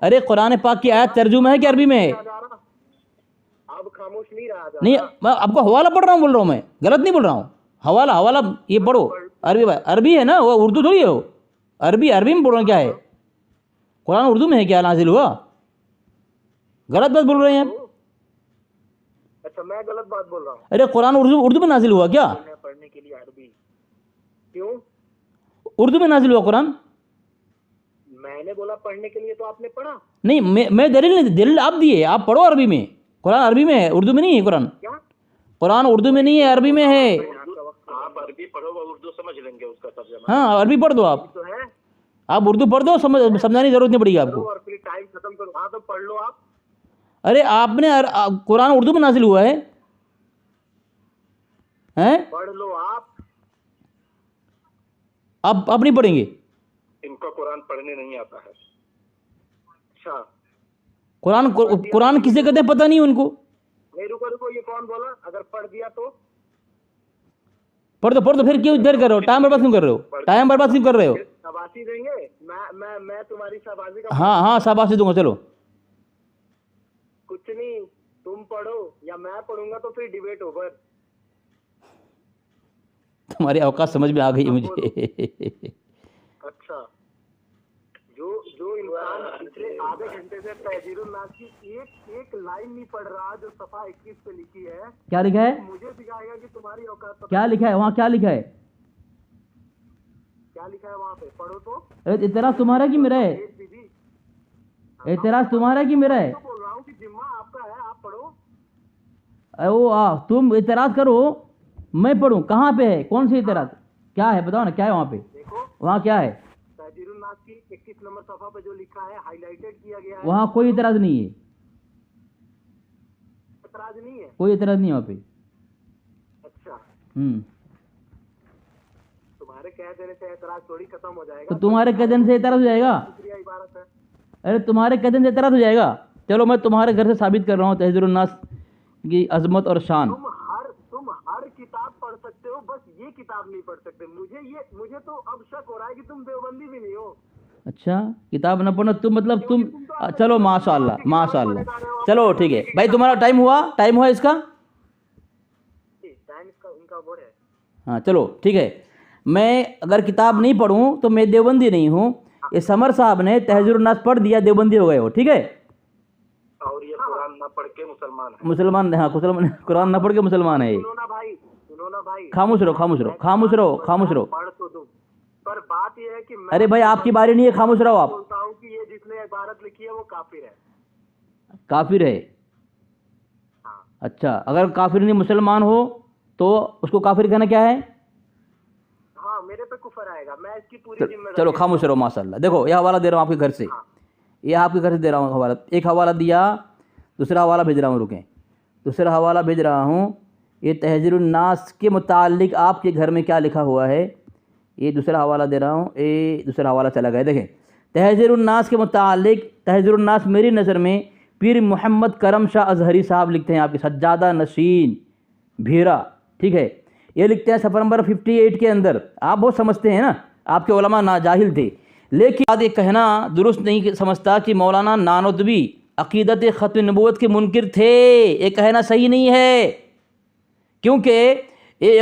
अरे कुरान पाक की आयत तर्जुमा है कि अरबी में है? अब खामोश नहीं रहा जा नहीं, मैं आपको हवाला पढ़ रहा हूँ, बोल रहा हूँ मैं, गलत नहीं बोल रहा हूँ। हवाला ये पढ़ो, अरबी अरबी है ना, वो उर्दू थोड़ी है। वो अरबी में बोल रहा हूँ। क्या है? कुरान उर्दू में है क्या नाजिल हुआ? गलत बात बोल रहे हैं आप। अच्छा, मैं गलत बात बोल रहा हूँ? अरे कुरान उर्दू में नाजिल हुआ क्या? पढ़ने के लिए अरबी क्यों? उर्दू में नाजिल हुआ कुरान? मैंने बोला पढ़ने के लिए, तो आपने पढ़ा नहीं। मैं दलील आप दिए, आप पढ़ो अरबी में। कुरान अरबी में है, उर्दू में नहीं है कुरान। क्या? कुरान उर्दू में नहीं है, अरबी में है। आप अरबी पढ़ो, वो उर्दू समझ लेंगे उसका तर्जुमा। हाँ अरबी पढ़ दो आप, तो है, आप उर्दू पढ़ दो, समझाने की जरूरत नहीं पड़ेगी आपको। और फिर टाइम खत्म करो। हाँ तो पढ़ लो आप। अरे आपने कुरान उर्दू में नाजिल हुआ है, हैं? पढ़ लो आप। आप नहीं पढ़ेंगे? इनको कुरान पढ़ने नहीं आता है। अच्छा, कुरान किसे कहते हैं पता नहीं उनको। नहीं, रुको, ये कौन बोला? अगर पढ़ दिया तो पढ़ दो फिर क्यों देर कर रहे हो? टाइम बर्बाद क्यों कर रहे हो? टाइम बर्बाद क्यों कर रहे हो? शाबाशी देंगे। मैं तुम्हारी शाबाशी का हाँ शाबाशी दूंगा। चलो कुछ नहीं, तुम पढ़ो या या मैं पढ़ूंगा तो फिर डिबेट ओवर। तुम्हारी औकात समझ में आ गई मुझे। अच्छा, जो जो इंसान पिछले आधे घंटे से तहजीरुन नास की एक लाइन नहीं पढ़ रहा, जो सफा 21 पे लिखी है, क्या लिखा है? मुझे सिखाएगा कि तुम्हारी औकात पता क्या लिखा है वहाँ? क्या लिखा है? क्या लिखा है वहाँ पे? पढ़ो तो। अरे इतराज तुम्हारा कि मेरा है? दीदी, एतराज तुम्हारा कि मेरा है? तो बोल रहा हूँ कि जिम्मा आपका है, आप पढ़ो। अरे वो तुम एतराज करो, मैं पढ़ूं? कहाँ पे है? कौन सी एतराज? क्या है बताओ ना, क्या है वहाँ पे? देखो, वहाँ क्या है? तहजीरुन नास की 21 नंबर सफा पे जो लिखा है, हाईलाइटेड किया गया है। वहाँ कोई एतराज नहीं है, एतराज नहीं है? कोई एतराज नहीं है वहाँ पे। अच्छा, हम्म। तुम्हारे कह देने से एतराज थोड़ी खत्म हो जाएगा। तो तुम्हारे कदम से एतराज हो जाएगा? शुक्रिया इबारत है। अरे तुम्हारे कदम से एतराज हो जाएगा? चलो मैं तुम्हारे घर से साबित कर रहा हूँ तहजीरुन नास की अजमत और शान। तुम हर किताब पढ़ सकते हो, बस ये किताब नहीं पढ़ सकते। मुझे तो अब शक हो रहा है कि तुम देवबंदी भी नहीं हो। अच्छा, किताब न पढ़ना तुम मतलब तुम चलो माशाअल्लाह माशाअल्लाह। चलो ठीक है भाई, तुम्हारा टाइम हुआ इसका। टाइम इसका उनका वो है। हाँ चलो ठीक है, मैं अगर किताब नहीं पढ़ूँ तो मैं देवबंदी नहीं हूँ। ये समर साहब ने तहजीरुन नास पढ़ दिया, देवबंदी हो गए हो, ठीक है? और ये कुरान ना पढ़ के मुसलमान है। मुसलमान, हाँ कुरान न पढ़ के मुसलमान है ये। सुनो ना भाई, खामोश रहो। पढ़ तो दूं, पर बात ये है कि मैं अरे भाई आपकी बारी नहीं है, खामोश रहो आप। बोलता हूँ कि ये जिसने इबारत लिखी है वो काफिर है। काफिर है? हाँ। अच्छा, अगर काफिर नहीं मुसलमान हो तो उसको काफिर कहना क्या है? हाँ, मेरे पे कुफर आएगा, मैं इसकी पूरी जिम्मेदारी। चलो खामोश रहो माशाल्लाह। देखो यह हवाला दे रहा हूँ आपके घर से, ये आपके घर से दे रहा हूँ हवाला। एक हवाला दिया, दूसरा हवाला भेज रहा हूँ, रुकें, दूसरा हवाला भेज रहा हूँ। ये तहजीरुन नास के मुताल्लिक आपके घर में क्या लिखा हुआ है, ये दूसरा हवाला दे रहा हूँ। ये दूसरा हवाला चला गया, देखें। तहजीरुन नास के मुताल्लिक, तहजीरुन नास मेरी नज़र में पीर मोहम्मद करम शाह अजहरी साहब लिखते हैं, आपके सज्जादा नशीन भीरा, ठीक है? ये लिखते हैं सफ़र नंबर 58 के अंदर। आप बहुत समझते हैं ना, आपके उलमा नाजाहिल थे, लेकिन बाद ये कहना दुरुस्त नहीं समझता कि मौलाना नानोतवी अक़ीदत ख़त्म नबूवत के मुनकिर थे। ये कहना सही नहीं है, क्योंकि ये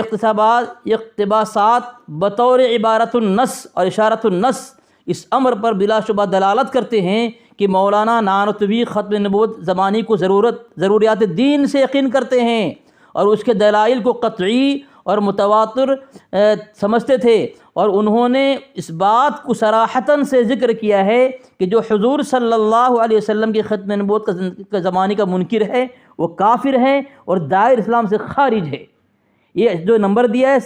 इक़्तिबासात बतौर इबारतुन्नस और इशारतुन्नस इस अमर पर बिलाशुबा दलालत करते हैं कि मौलाना नानोतवी ख़त्म नबूवत ज़मानी को ज़रूरियात दीन से यकीन करते हैं और उसके दलाइल को क़त्ई और मुतवातिर समझते थे। और उन्होंने इस बात को सराहतन से ज़िक्र किया है कि जो हुज़ूर सल्लल्लाहु अलैहि वसल्लम की ख़त्म नबूवत का ज़माने का मुनकिर है वो काफिर है और दायर इस्लाम से खारिज है। ये जो नंबर दिया है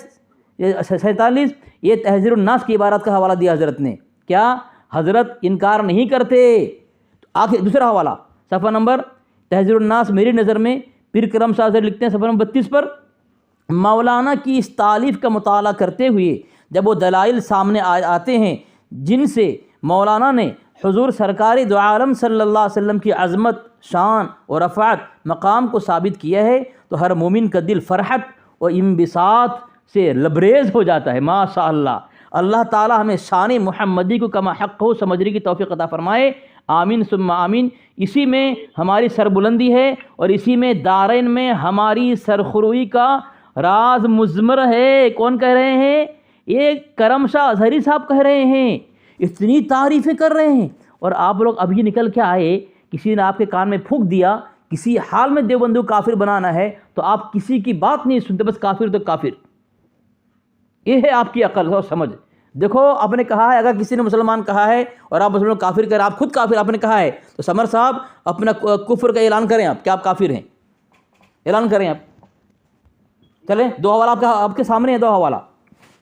47, ये तहजीरुन नास की इबारत का हवाला दिया हज़रत ने। क्या हज़रत इनकार नहीं करते? आखिर दूसरा हवाला सफ़ा नंबर, तहजीरुन नास मेरी नज़र में पीर करम शाह अज़हरी लिखते हैं सफ़ा नंबर 32 पर, मौलाना की इस तालीफ़ का मुताला करते हुए जब वो दलाइल सामने आते हैं जिनसे मौलाना ने हुज़ूर सरकार दो आलम सल्लल्लाहु अलैहि वसल्लम की अज़मत, शान और रफ़ात मकाम को साबित किया है, तो हर मोमिन का दिल फ़रहत और इम्बिसात से लबरेज़ हो जाता है। माशाअल्लाह, अल्लाह ताला हमें शान मुहम्मदी को कमा हक़ हो समझने की तौफ़ीक़ अता फ़रमाए। आमीन सुम्मा आमीन। इसी में हमारी सरबुलंदी है और इसी में दारैन में हमारी सरखुरुई का राज मुज़मर है। कौन कह रहे हैं? ये करम शाह अज़हरी साहब कह रहे हैं, इतनी तारीफ़ें कर रहे हैं। और आप लोग अभी निकल के आए, किसी ने आपके कान में फूंक दिया, किसी हाल में देवबंदी को काफिर बनाना है तो आप किसी की बात नहीं सुनते, बस काफिर तो काफिर। ये है आपकी अकल और समझ। देखो आपने कहा है, अगर किसी ने मुसलमान कहा है और आप मुसलमान काफिर कर, आप खुद काफिर आपने कहा है, तो समर साहब अपना कुफ्र का ऐलान करें आप, क्या आप काफिर हैं? ऐलान करें आप। चलें, दो हवाला आपके सामने है, दो हवाला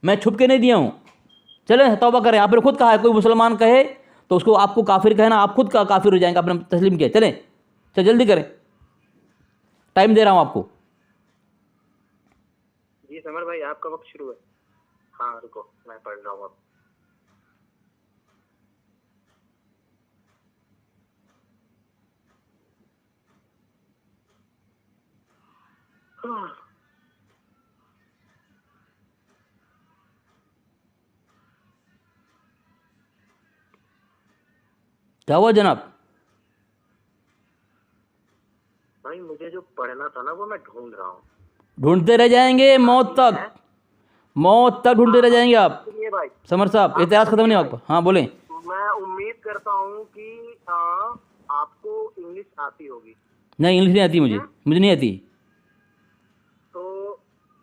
मैं छुप के नहीं दिया हूँ। चलें तौबा करें। आपने खुद कहा है कोई मुसलमान कहे तो उसको आपको काफिर कहना, आप खुद का काफिर हो जाएंगे, आपने तस्लीम किया। चलें चल जल्दी करें, टाइम दे रहा हूँ आपको। जी समर भाई, आपका वक्त शुरू है। हाँ रुको, मैं पढ़ रहा हूँ अब। क्या हुआ जनाब? भाई मुझे जो पढ़ना था ना वो ढूंढते रह जाएंगे मौत तक, मौत तक ढूंढते रह जाएंगे आप। सुनिए भाई, समर साहब एतराज़ खत्म नहीं आपका? हाँ बोलें। मैं उम्मीद करता हूँ कि आपको इंग्लिश आती होगी। नहीं इंग्लिश नहीं आती मुझे नहीं आती। तो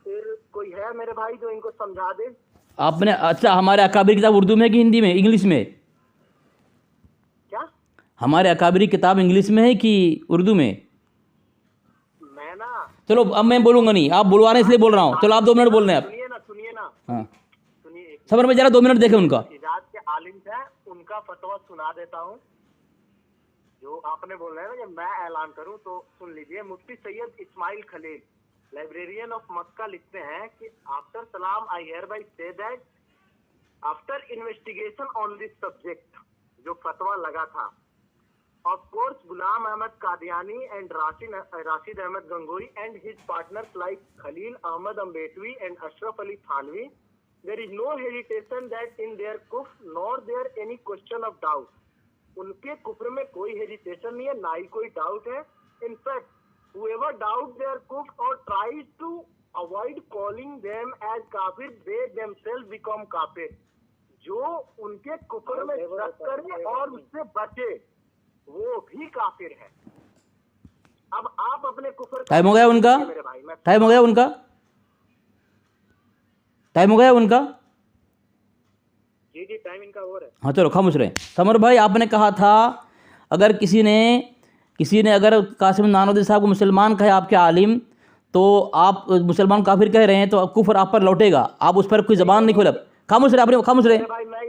फिर कोई है मेरे भाई जो इनको समझा दे? आपने अच्छा हमारे अकाबिर किताब उर्दू में कि हिंदी में, इंग्लिश में? क्या? हमारे अकाबिरी किताब इंग्लिश में है कि उर्दू में? मैं ना, चलो अब मैं बोलूँगा नहीं, आप बुलवा रहे हैं इसलिए बोल रहा हूँ। चलो आप 2 मिनट बोल रहे हैं आप। सुनिए ना हाँ सुनिए, समर भाई जरा 2 मिनट देखें उनका। हिजाज के आलिम है, उनका फतवा सुना देता हूँ। जो आपने बोल रहे हैं ना, जब मैं ऐलान करूं तो सुन लीजिए। Mufti Syed Ismail Khalil, librarian of Mecca, लिखते हैं कि आफ्टर सलाम I hereby say that after investigation on this subject, जो फतवा लगा था, of course Ghulam Ahmad Qadiani and Rashid Ahmad Gangohi and his partners like Khalil Ahmad Ambethvi and Ashraf Ali Thanvi, there is no hesitation that in their कुफ्र nor there any question of doubt. उनके कुफ्र में कोई hesitation नहीं है, ना ही कोई डाउट है। In fact whoever doubt their kufr or tries to avoid calling them as kafir, they themselves become kafir। जो उनके कुफ्र में शक करे और उससे बचे वो भी काफिर है। अब आप अपने कुफ्र टाइम हो गया उनका, मेरे भाई, मैं टाइम हो गया उनका, टाइम हो गया उनका। जी टाइम इनका हो रहा है। हाँ चलो खामोश रहे। समर भाई आपने कहा था अगर किसी ने अगर कासिम नानोदी साहब को मुसलमान कहे आपके आलिम, तो आप मुसलमान काफिर कह रहे हैं तो कुफ्र आप पर लौटेगा, आप उस पर कोई जबान नहीं खोला। खामोश रहे, आपने खामोश रहे,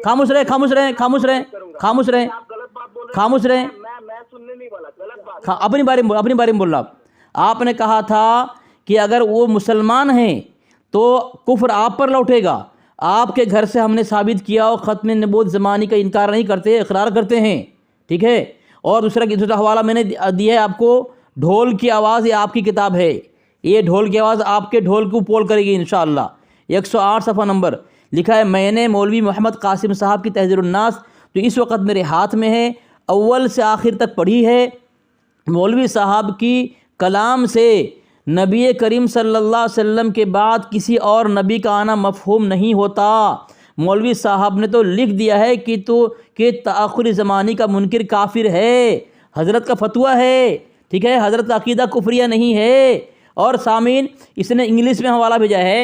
खामोश रहे, खामोश रहे, खामोश रहे, खामोश रहे, आप गलत बात बोल रहे खामोश रहे। मैं सुनने नहीं वाला, गलत बात। अपनी बारे में बोल रहा। आपने कहा था कि अगर वो मुसलमान हैं तो कुफ्र आप पर लौटेगा। आपके घर से हमने साबित किया और ख़त्म नबूवत ज़मानी का इनकार नहीं करते, इकरार करते हैं, ठीक है। और दूसरा हवाला मैंने दिया है आपको, ढोल की आवाज़, ये आपकी किताब है, ये ढोल की आवाज़ आपके ढोल को पोल करेगी इंशाअल्लाह। 108 सफ़ा नंबर लिखा है, मैंने मौलवी मोहम्मद कासिम साहब की तहज़ीरुन्नास जो इस वक्त मेरे हाथ में है, अव्वल से आखिर तक पढ़ी है। मौलवी साहब की कलाम से नबी करीम सल्लल्लाहु अलैहि वसल्लम के बाद किसी और नबी का आना मफ़हूम नहीं होता। मौलवी साहब ने तो लिख दिया है कि ताख़ुरी ज़मानी का मुनकिर काफिर है, हज़रत का फतवा है, ठीक है, हज़रत का अक़ीदा कुफ्रिया नहीं है। और सामीन इसने इंग्लिश में हवाला भेजा है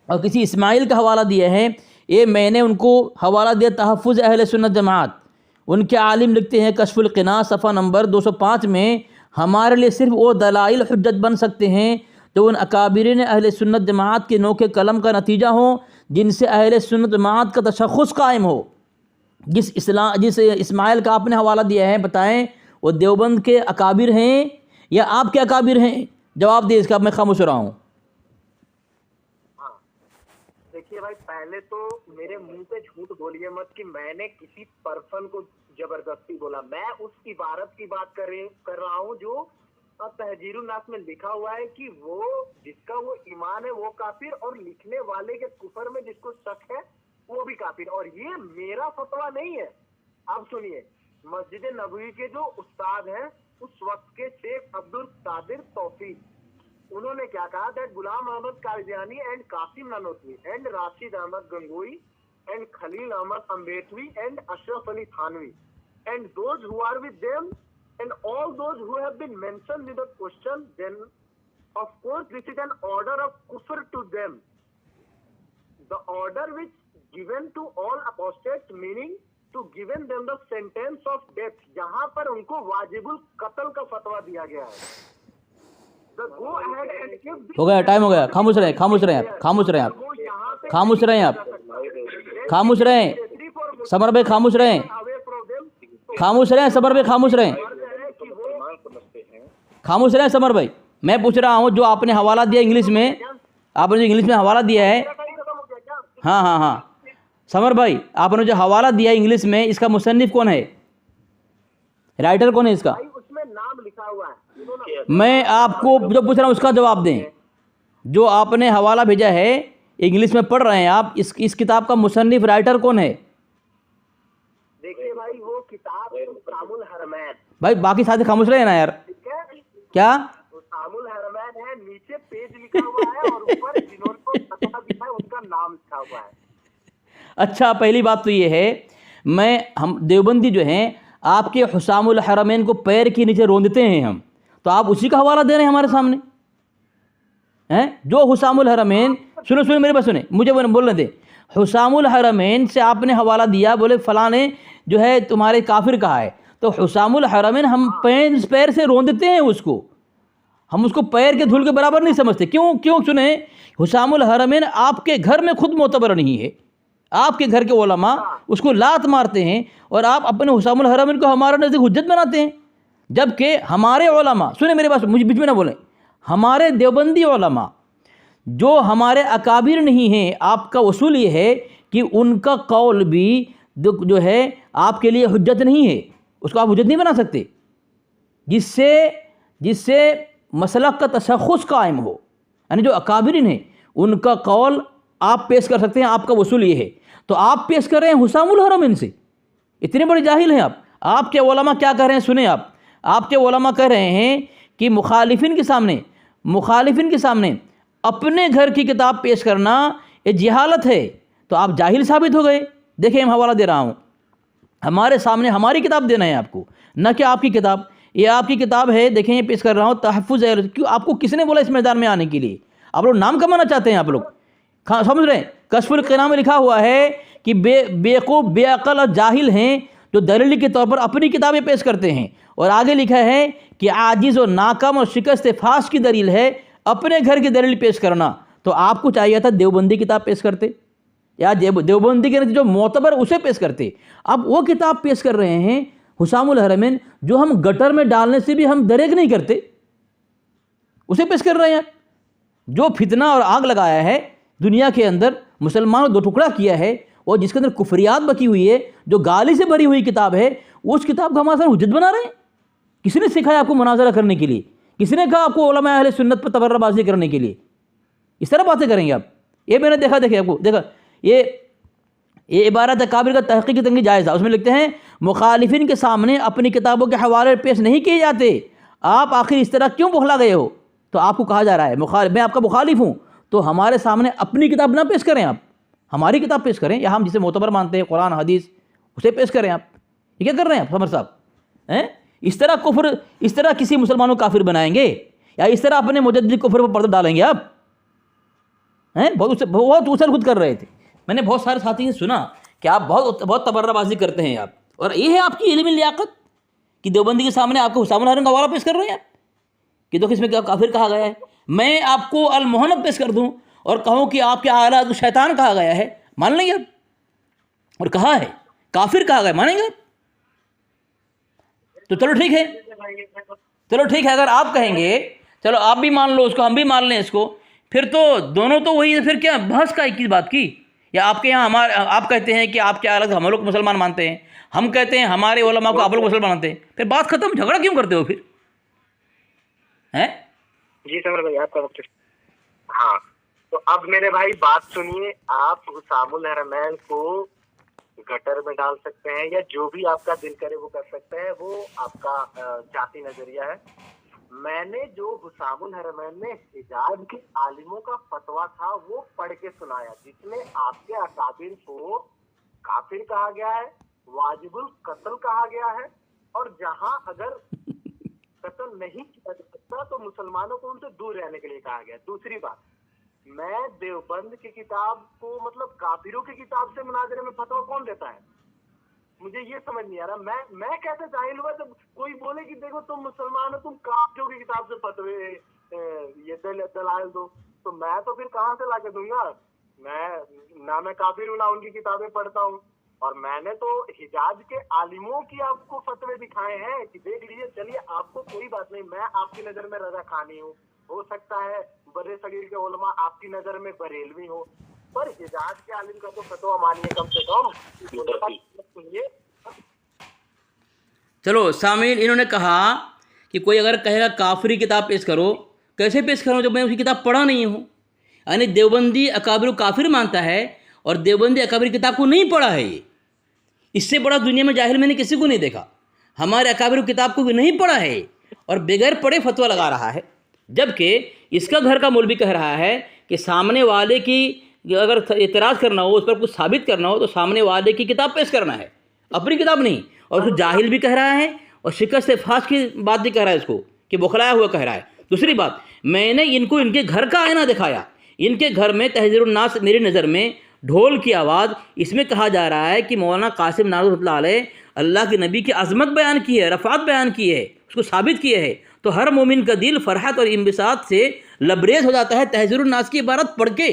और किसी इस्माइल का हवाला दिया है, ये मैंने उनको हवाला दिया तहफ़्फ़ुज़ अहले सुन्नत जमात। उनके आलिम लिखते हैं कश्फ़ुल क़िनाअ सफ़ा नंबर 205 में, हमारे लिए सिर्फ़ वो दलाइल हुज्जत बन सकते हैं जो उन अकाबिरीन अहले सुन्नत जमात के नोके कलम का नतीजा हो, जिनसे अहले सुन्नत जमात का तशख़्ख़ुस कायम हो। जिस इस्माइल का आपने हवाला दिया है, बताएं वो देवबंद के अकाबिर हैं या आपके अकाबिर हैं? जवाब दे इसका, मैं खामोश रहा हूँ। हाँ, देखिए भाई, पहले तो मेरे मुंह पे झूठ बोलिए मत कि मैंने किसी पर्सन को जबरदस्ती बोला। मैं उस इबारत की बात कर रहा हूँ जो तहजीरुन्नास में लिखा हुआ है कि वो जिसका वो ईमान है वो काफिर, और लिखने वाले के कुफर में जिसको शक है वो भी काफिर। और ये मेरा फतवा नहीं है। अब सुनिए, मस्जिद नबवी के जो उस्ताद हैं उस वक्त के शेख अब्दुल कादिर तौफीक, उन्होंने क्या कहा, that Ghulam Ahmad Qadiani and Qasim Nanotvi and Rashid Ahmad Gangohi and Khalil Ahmad Ambethvi and Ashraf Ali Thanvi and those who are with them and all those who have been mentioned in the question, then of course this is an order of kufr to them, the order which given to all apostates, meaning to given them the sentence of death। यहाँ पर उनको वाजिबुल कत्ल का फतवा दिया गया है। The go ahead and give हो गया, टाइम हो गया, खामोश रहे, खामोश रहे आप, खामोश रहे आप, खामोश रहे आप, खामोश रहे समर भाई, खामोश रहे, खामोश रहे समर भाई, खामोश रहे, खामोश रहे समर भाई। मैं पूछ रहा हूँ जो आपने हवाला दिया इंग्लिश में, आपने जो इंग्लिश में हवाला दिया है, हाँ हाँ हाँ समर भाई, आपने जो हवाला दिया इंग्लिश में, इसका मुसन्निफ कौन है, राइटर कौन है इसका? उसमें नाम लिखा हुआ है। मैं आपको जो पूछ रहा हूँ उसका जवाब दें। जो आपने हवाला भेजा है इंग्लिश में पढ़ रहे हैं आप, इस किताब का मुसन्निफ राइटर कौन है? देखिए भाई, वो किताब कामुल हरमैन। भाई बाकी साथी खामोश रहे ना यार, क्या हुसामुल हरमैन है, नीचे पेज लिखा हुआ है और ऊपर जिन्होंने फतवा दिया है उनका नाम लिखा हुआ है। अच्छा, पहली बात तो ये है, हम देवबंदी जो हैं आपके हुसामुल हरमैन को पैर के नीचे रोंदते हैं हम, तो आप उसी का हवाला दे रहे हैं हमारे सामने हैं। जो हुसामुल हरमैन, सुनो मेरी बात सुने, मुझे बोलने दे। हुसामुल हरमैन से आपने हवाला दिया, बोले फलां ने जो है तुम्हारे काफिर कहा है, तो हुसामुल हरमैन हम पैर से रोंदते हैं उसको, हम उसको पैर के धूल के बराबर नहीं समझते। क्यों सुने, हुसामुल हरमैन आपके घर में खुद मोतबर नहीं है, आपके घर के उलमा उसको लात मारते हैं और आप अपने हुसामुल हरमैन को हमारा नज़दीक हुज्जत बनाते हैं, जबकि हमारे उलमा, सुने मेरी बात, मुझे बीच में ना बोलें, हमारे देवबंदी उलमा जो हमारे अकाबिर नहीं हैं, आपका उसूल ये है कि उनका कौल भी जो है आपके लिए हुज्जत नहीं है, उसको आप हुज्जत नहीं बना सकते, जिससे मसलक का तशख़्ख़ुस कायम हो। यानी जो अकाबिरीन हैं उनका कौल आप पेश कर सकते हैं, आपका उसूल ये है। तो आप पेश कर रहे हैं हुसामुल हरमैन से, इतने बड़े जाहिल हैं आप। आपके उलमा क्या कह रहे हैं, सुने आप, आपके उलमा कह रहे हैं कि मुखालिफिन के सामने अपने घर की किताब पेश करना ये जिहालत है, तो आप जाहिल साबित हो गए। देखिए, मैं हवाला दे रहा हूँ, हमारे सामने हमारी किताब देना है आपको, न कि आपकी किताब। ये आपकी किताब है, देखें ये पेश कर रहा हूँ, तहफ़्फ़ुज़। क्यों आपको किसने बोला इस मैदान में आने के लिए? आप लोग नाम कमाना चाहते हैं, आप लोग समझ रहे हैं। कश्फुल क़िना में लिखा हुआ है कि बेवकूफ़, बेअक़ल और जाहिल हैं जो दलील के तौर पर अपनी किताबें पेश करते हैं, और आगे लिखा है कि आजिज़ और नाकाम और शिकस्त फाश की दलील है अपने घर की दलील पेश करना। तो आपको चाहिए था देवबंदी किताब पेश करते, या देवबंदी के जो मोतबर उसे पेश करते। अब वो किताब पेश कर रहे हैं हुसामुल हरमैन, जो हम गटर में डालने से भी हम दरेक नहीं करते, उसे पेश कर रहे हैं। जो फितना और आग लगाया है दुनिया के अंदर, मुसलमानों को दो टुकड़ा किया है, और जिसके अंदर कुफरियात बकी हुई है, जो गाली से भरी हुई किताब है, उस किताब को हमारे साथ हुज्जत बना रहे हैं। किसने सिखाया आपको मुनाजरा करने के लिए? किसने कहा आपको उलमा अहले सुन्नत पर तबर्राबाजी करने के लिए? इस तरह बातें करेंगे आप? ये मैंने देखा आपको देखा, ये इबारत काबिर का तहक़ीक़ की तंगी जायज़ है, उसमें लिखते हैं मुखालिफिन के सामने अपनी किताबों के हवाले पेश नहीं किए जाते, आप आखिर इस तरह क्यों बौखला गए हो? तो आपको कहा जा रहा है मैं आपका मुखालिफ हूँ, तो हमारे सामने अपनी किताब ना पेश करें, आप हमारी किताब पेश करें, या हम जिसे मोतबर मानते हैं कुरान हदीस, उसे पेश करें। आप ये क्या कर रहे हैं आप समर साहब हैं? इस तरह कुफ्र, इस तरह किसी मुसलमानों को काफिर बनाएंगे, या इस तरह अपने मुजद्दिद कुफ्र पर पर्दा डालेंगे आप हैं? बहुत उछल कूद कर रहे थे। मैंने बहुत सारे साथी ने सुना कि आप बहुत तबर्राबाजी करते हैं आप, और ये है आपकी इल्मी लियाकत कि देवबंदी के सामने आपको हुसामुल हरमैन का हवाला पेश कर रहे हैं कि देखो इसमें क्या काफिर कहा गया है। मैं आपको अल मोहनब पेश कर दूं और कहूं कि आपके आला को शैतान कहा गया है, मान लेंगे आप? और कहा है काफिर कहा गया, मानेंगे? तो चलो ठीक है, अगर आप कहेंगे चलो आप भी मान लो उसको, हम भी मान लें इसको, फिर तो दोनों तो वही है, फिर क्या बहस का किस बात की? या आपके यहाँ आप कहते हैं कि आपके अलग हम लोग मुसलमान मानते हैं, हम कहते हैं हमारे उलमा को आप लोग मुसलमान मानते हैं, फिर बात खत्म, झगड़ा क्यों करते हो फिर हैं? जी समर भाई, आपका वक्त। हाँ, तो अब मेरे भाई बात सुनिए, आप हुसामुल हरमैन को गटर में डाल सकते हैं, या जो भी आपका दिल करे वो कर सकते हैं, वो आपका जाती नजरिया है। मैंने जो हुसामुल हरमैन में हिजाज के आलिमों का फतवा था वो पढ़ के सुनाया, जिसमें आपके अकाबिर को काफिर कहा गया है, वाजिबुल कत्ल कहा गया है, और जहां अगर कत्ल नहीं किया जा सकता तो मुसलमानों को उनसे दूर रहने के लिए कहा गया। दूसरी बात, मैं देवबंद की किताब को मतलब काफिरों की किताब से मुनाजरे में फतवा कौन देता है? मुझे ये समझ नहीं आ रहा। मैं कैसे जाहिल हुआ जब कोई बोले कि देखो तुम मुसलमान हो, तुम काफिरों की किताब से फतवे ये दलाल दो, तो मैं तो फिर कहाँ से लाके दूंगा? मैं काफिर हूँ ना उनकी किताबें पढ़ता हूँ, और मैंने तो हिजाज के आलिमों की आपको फतवे दिखाए हैं कि देख लीजिए। चलिए, आपको कोई बात नहीं, मैं आपकी नजर में रजा खानी हूँ, हो सकता है बड़े सगीर के उलमा आपकी नजर में बरेलवी हो, पर हिजाज के आलिम का तो फतवा मानिए कम से कम। सुनिए, चलो सामीन, इन्होंने कहा कि कोई अगर कहेगा काफिरी किताब पेश करो, कैसे पेश करूँ जब मैं उसकी किताब पढ़ा नहीं हूँ? यानी देवबंदी अकाबिर को काफिर मानता है और देवबंदी अकाबिर किताब को नहीं पढ़ा है। ये इससे बड़ा दुनिया में जाहिल मैंने किसी को नहीं देखा। हमारे अकाबिर किताब को भी नहीं पढ़ा है और बगैर पढ़े फतवा लगा रहा है। जबकि इसका घर का मौलवी कह रहा है कि सामने वाले की अगर एतराज़ करना हो, उस पर कुछ साबित करना हो, तो सामने वाले की किताब पेश करना है, अपनी किताब नहीं। और उसको जाहिल भी कह रहा है और शिकस्त फाश की बात भी कह रहा है, इसको कि बुखलाया हुआ कह रहा है। दूसरी बात, मैंने इनको इनके घर का आईना दिखाया, इनके घर में तहज़ीरुन्नास मेरी नज़र में ढोल की आवाज़, इसमें कहा जा रहा है कि मौलाना कासिम नानवी रहमतुल्लाह अलैह अल्लाह के नबी की अज़मत बयान की है, रफ़ात बयान की है, उसको साबित किया है। तो हर मोमिन का दिल फ़रहत और इंबिसात से लबरेज हो जाता है तहज़ीरुन्नास की इबारत पढ़ के,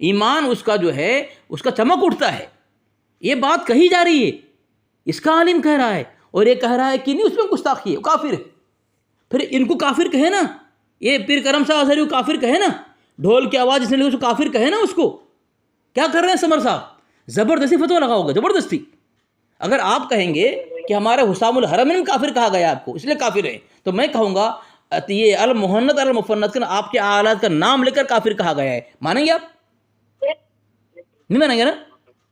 ईमान उसका जो है उसका चमक उठता है। ये बात कही जा रही है, इसका आलिम कह रहा है, और ये कह रहा है कि नहीं उसमें गुस्ताखी है, काफिर है। फिर इनको काफिर कहे ना, ये पीर करम शाह अज़हरी काफिर कहे ना, ढोल की आवाज़ जिसने उसको काफिर कहे ना, उसको क्या कर रहे हैं समर साहब, ज़बरदस्ती फतवा लगाओगे, ज़बरदस्ती। अगर आप कहेंगे कि हमारे हुसामुल हरमैन में काफिर कहा गया आपको, इसलिए काफिर है, तो मैं कहूँगा ये अल मुहन्नत अल मुफन्नत का आपके आलात का नाम लेकर काफिर कहा गया है, मानेंगे आप? नहीं मानेंगे ना?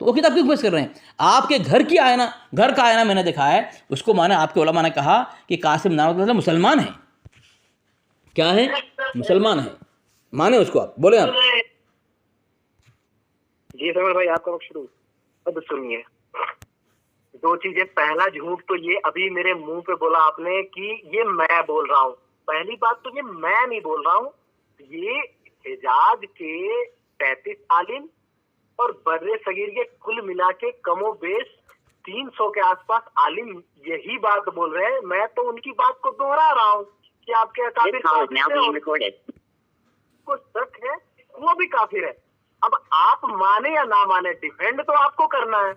तो वो किताब क्यों पेश कर रहे हैं? आपके घर का आयना मैंने देखा है, उसको माने आपके उलमा ने कहा कि कासिम नानवी मुसलमान है। क्या है? मुसलमान है, माने उसको आप, बोले आप। जी समर भाई, आपका वक्त शुरू। अब सुनिए, दो चीजें। पहला झूठ तो ये अभी मेरे मुंह पे बोला आपने कि ये मैं बोल रहा हूँ। पहली बात तो ये मैं नहीं बोल रहा हूँ, ये हिजाज के 35 आलिम और बर्रे सगीर के कुल मिला के कमो बेश 300 के आसपास आलिम यही बात बोल रहे हैं। मैं तो उनकी बात को दोहरा रहा हूँ कि आपके काफिर को शक है, वो भी काफिर है। अब आप माने या ना माने, डिफेंड तो आपको करना है।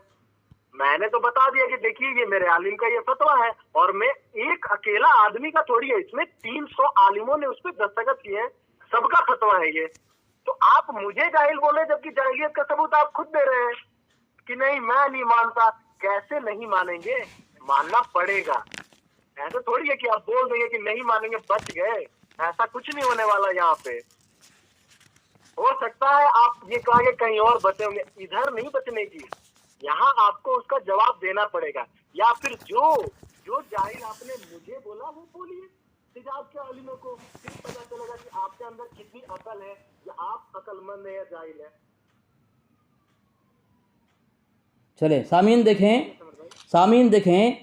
मैंने तो बता दिया कि देखिए ये मेरे आलिम का ये फतवा है, और मैं एक अकेला आदमी का थोड़ी है, इसमें 300 आलिमों ने उस पर दस्तखत किए हैं, सबका फतवा है ये। तो आप मुझे जाहिल बोले, जबकि जाहिलियत का सबूत आप खुद दे रहे हैं कि नहीं मैं नहीं मानता। कैसे नहीं मानेंगे, मानना पड़ेगा। ऐसा थोड़ी है कि आप बोल देंगे कि नहीं मानेंगे बच गए, ऐसा कुछ नहीं होने वाला। यहाँ पे हो सकता है आप ये कहा कि कहीं और बचे होंगे, इधर नहीं बचने की, यहाँ आपको उसका जवाब देना पड़ेगा। या फिर जो जाहिल आपने मुझे बोला वो बोलिए हिजाब के आलिमों को, फिर पता चलेगा कि आपके अंदर कितनी अकल है, या आप अकलमंद है या जाहिल है। चले सामीन देखें,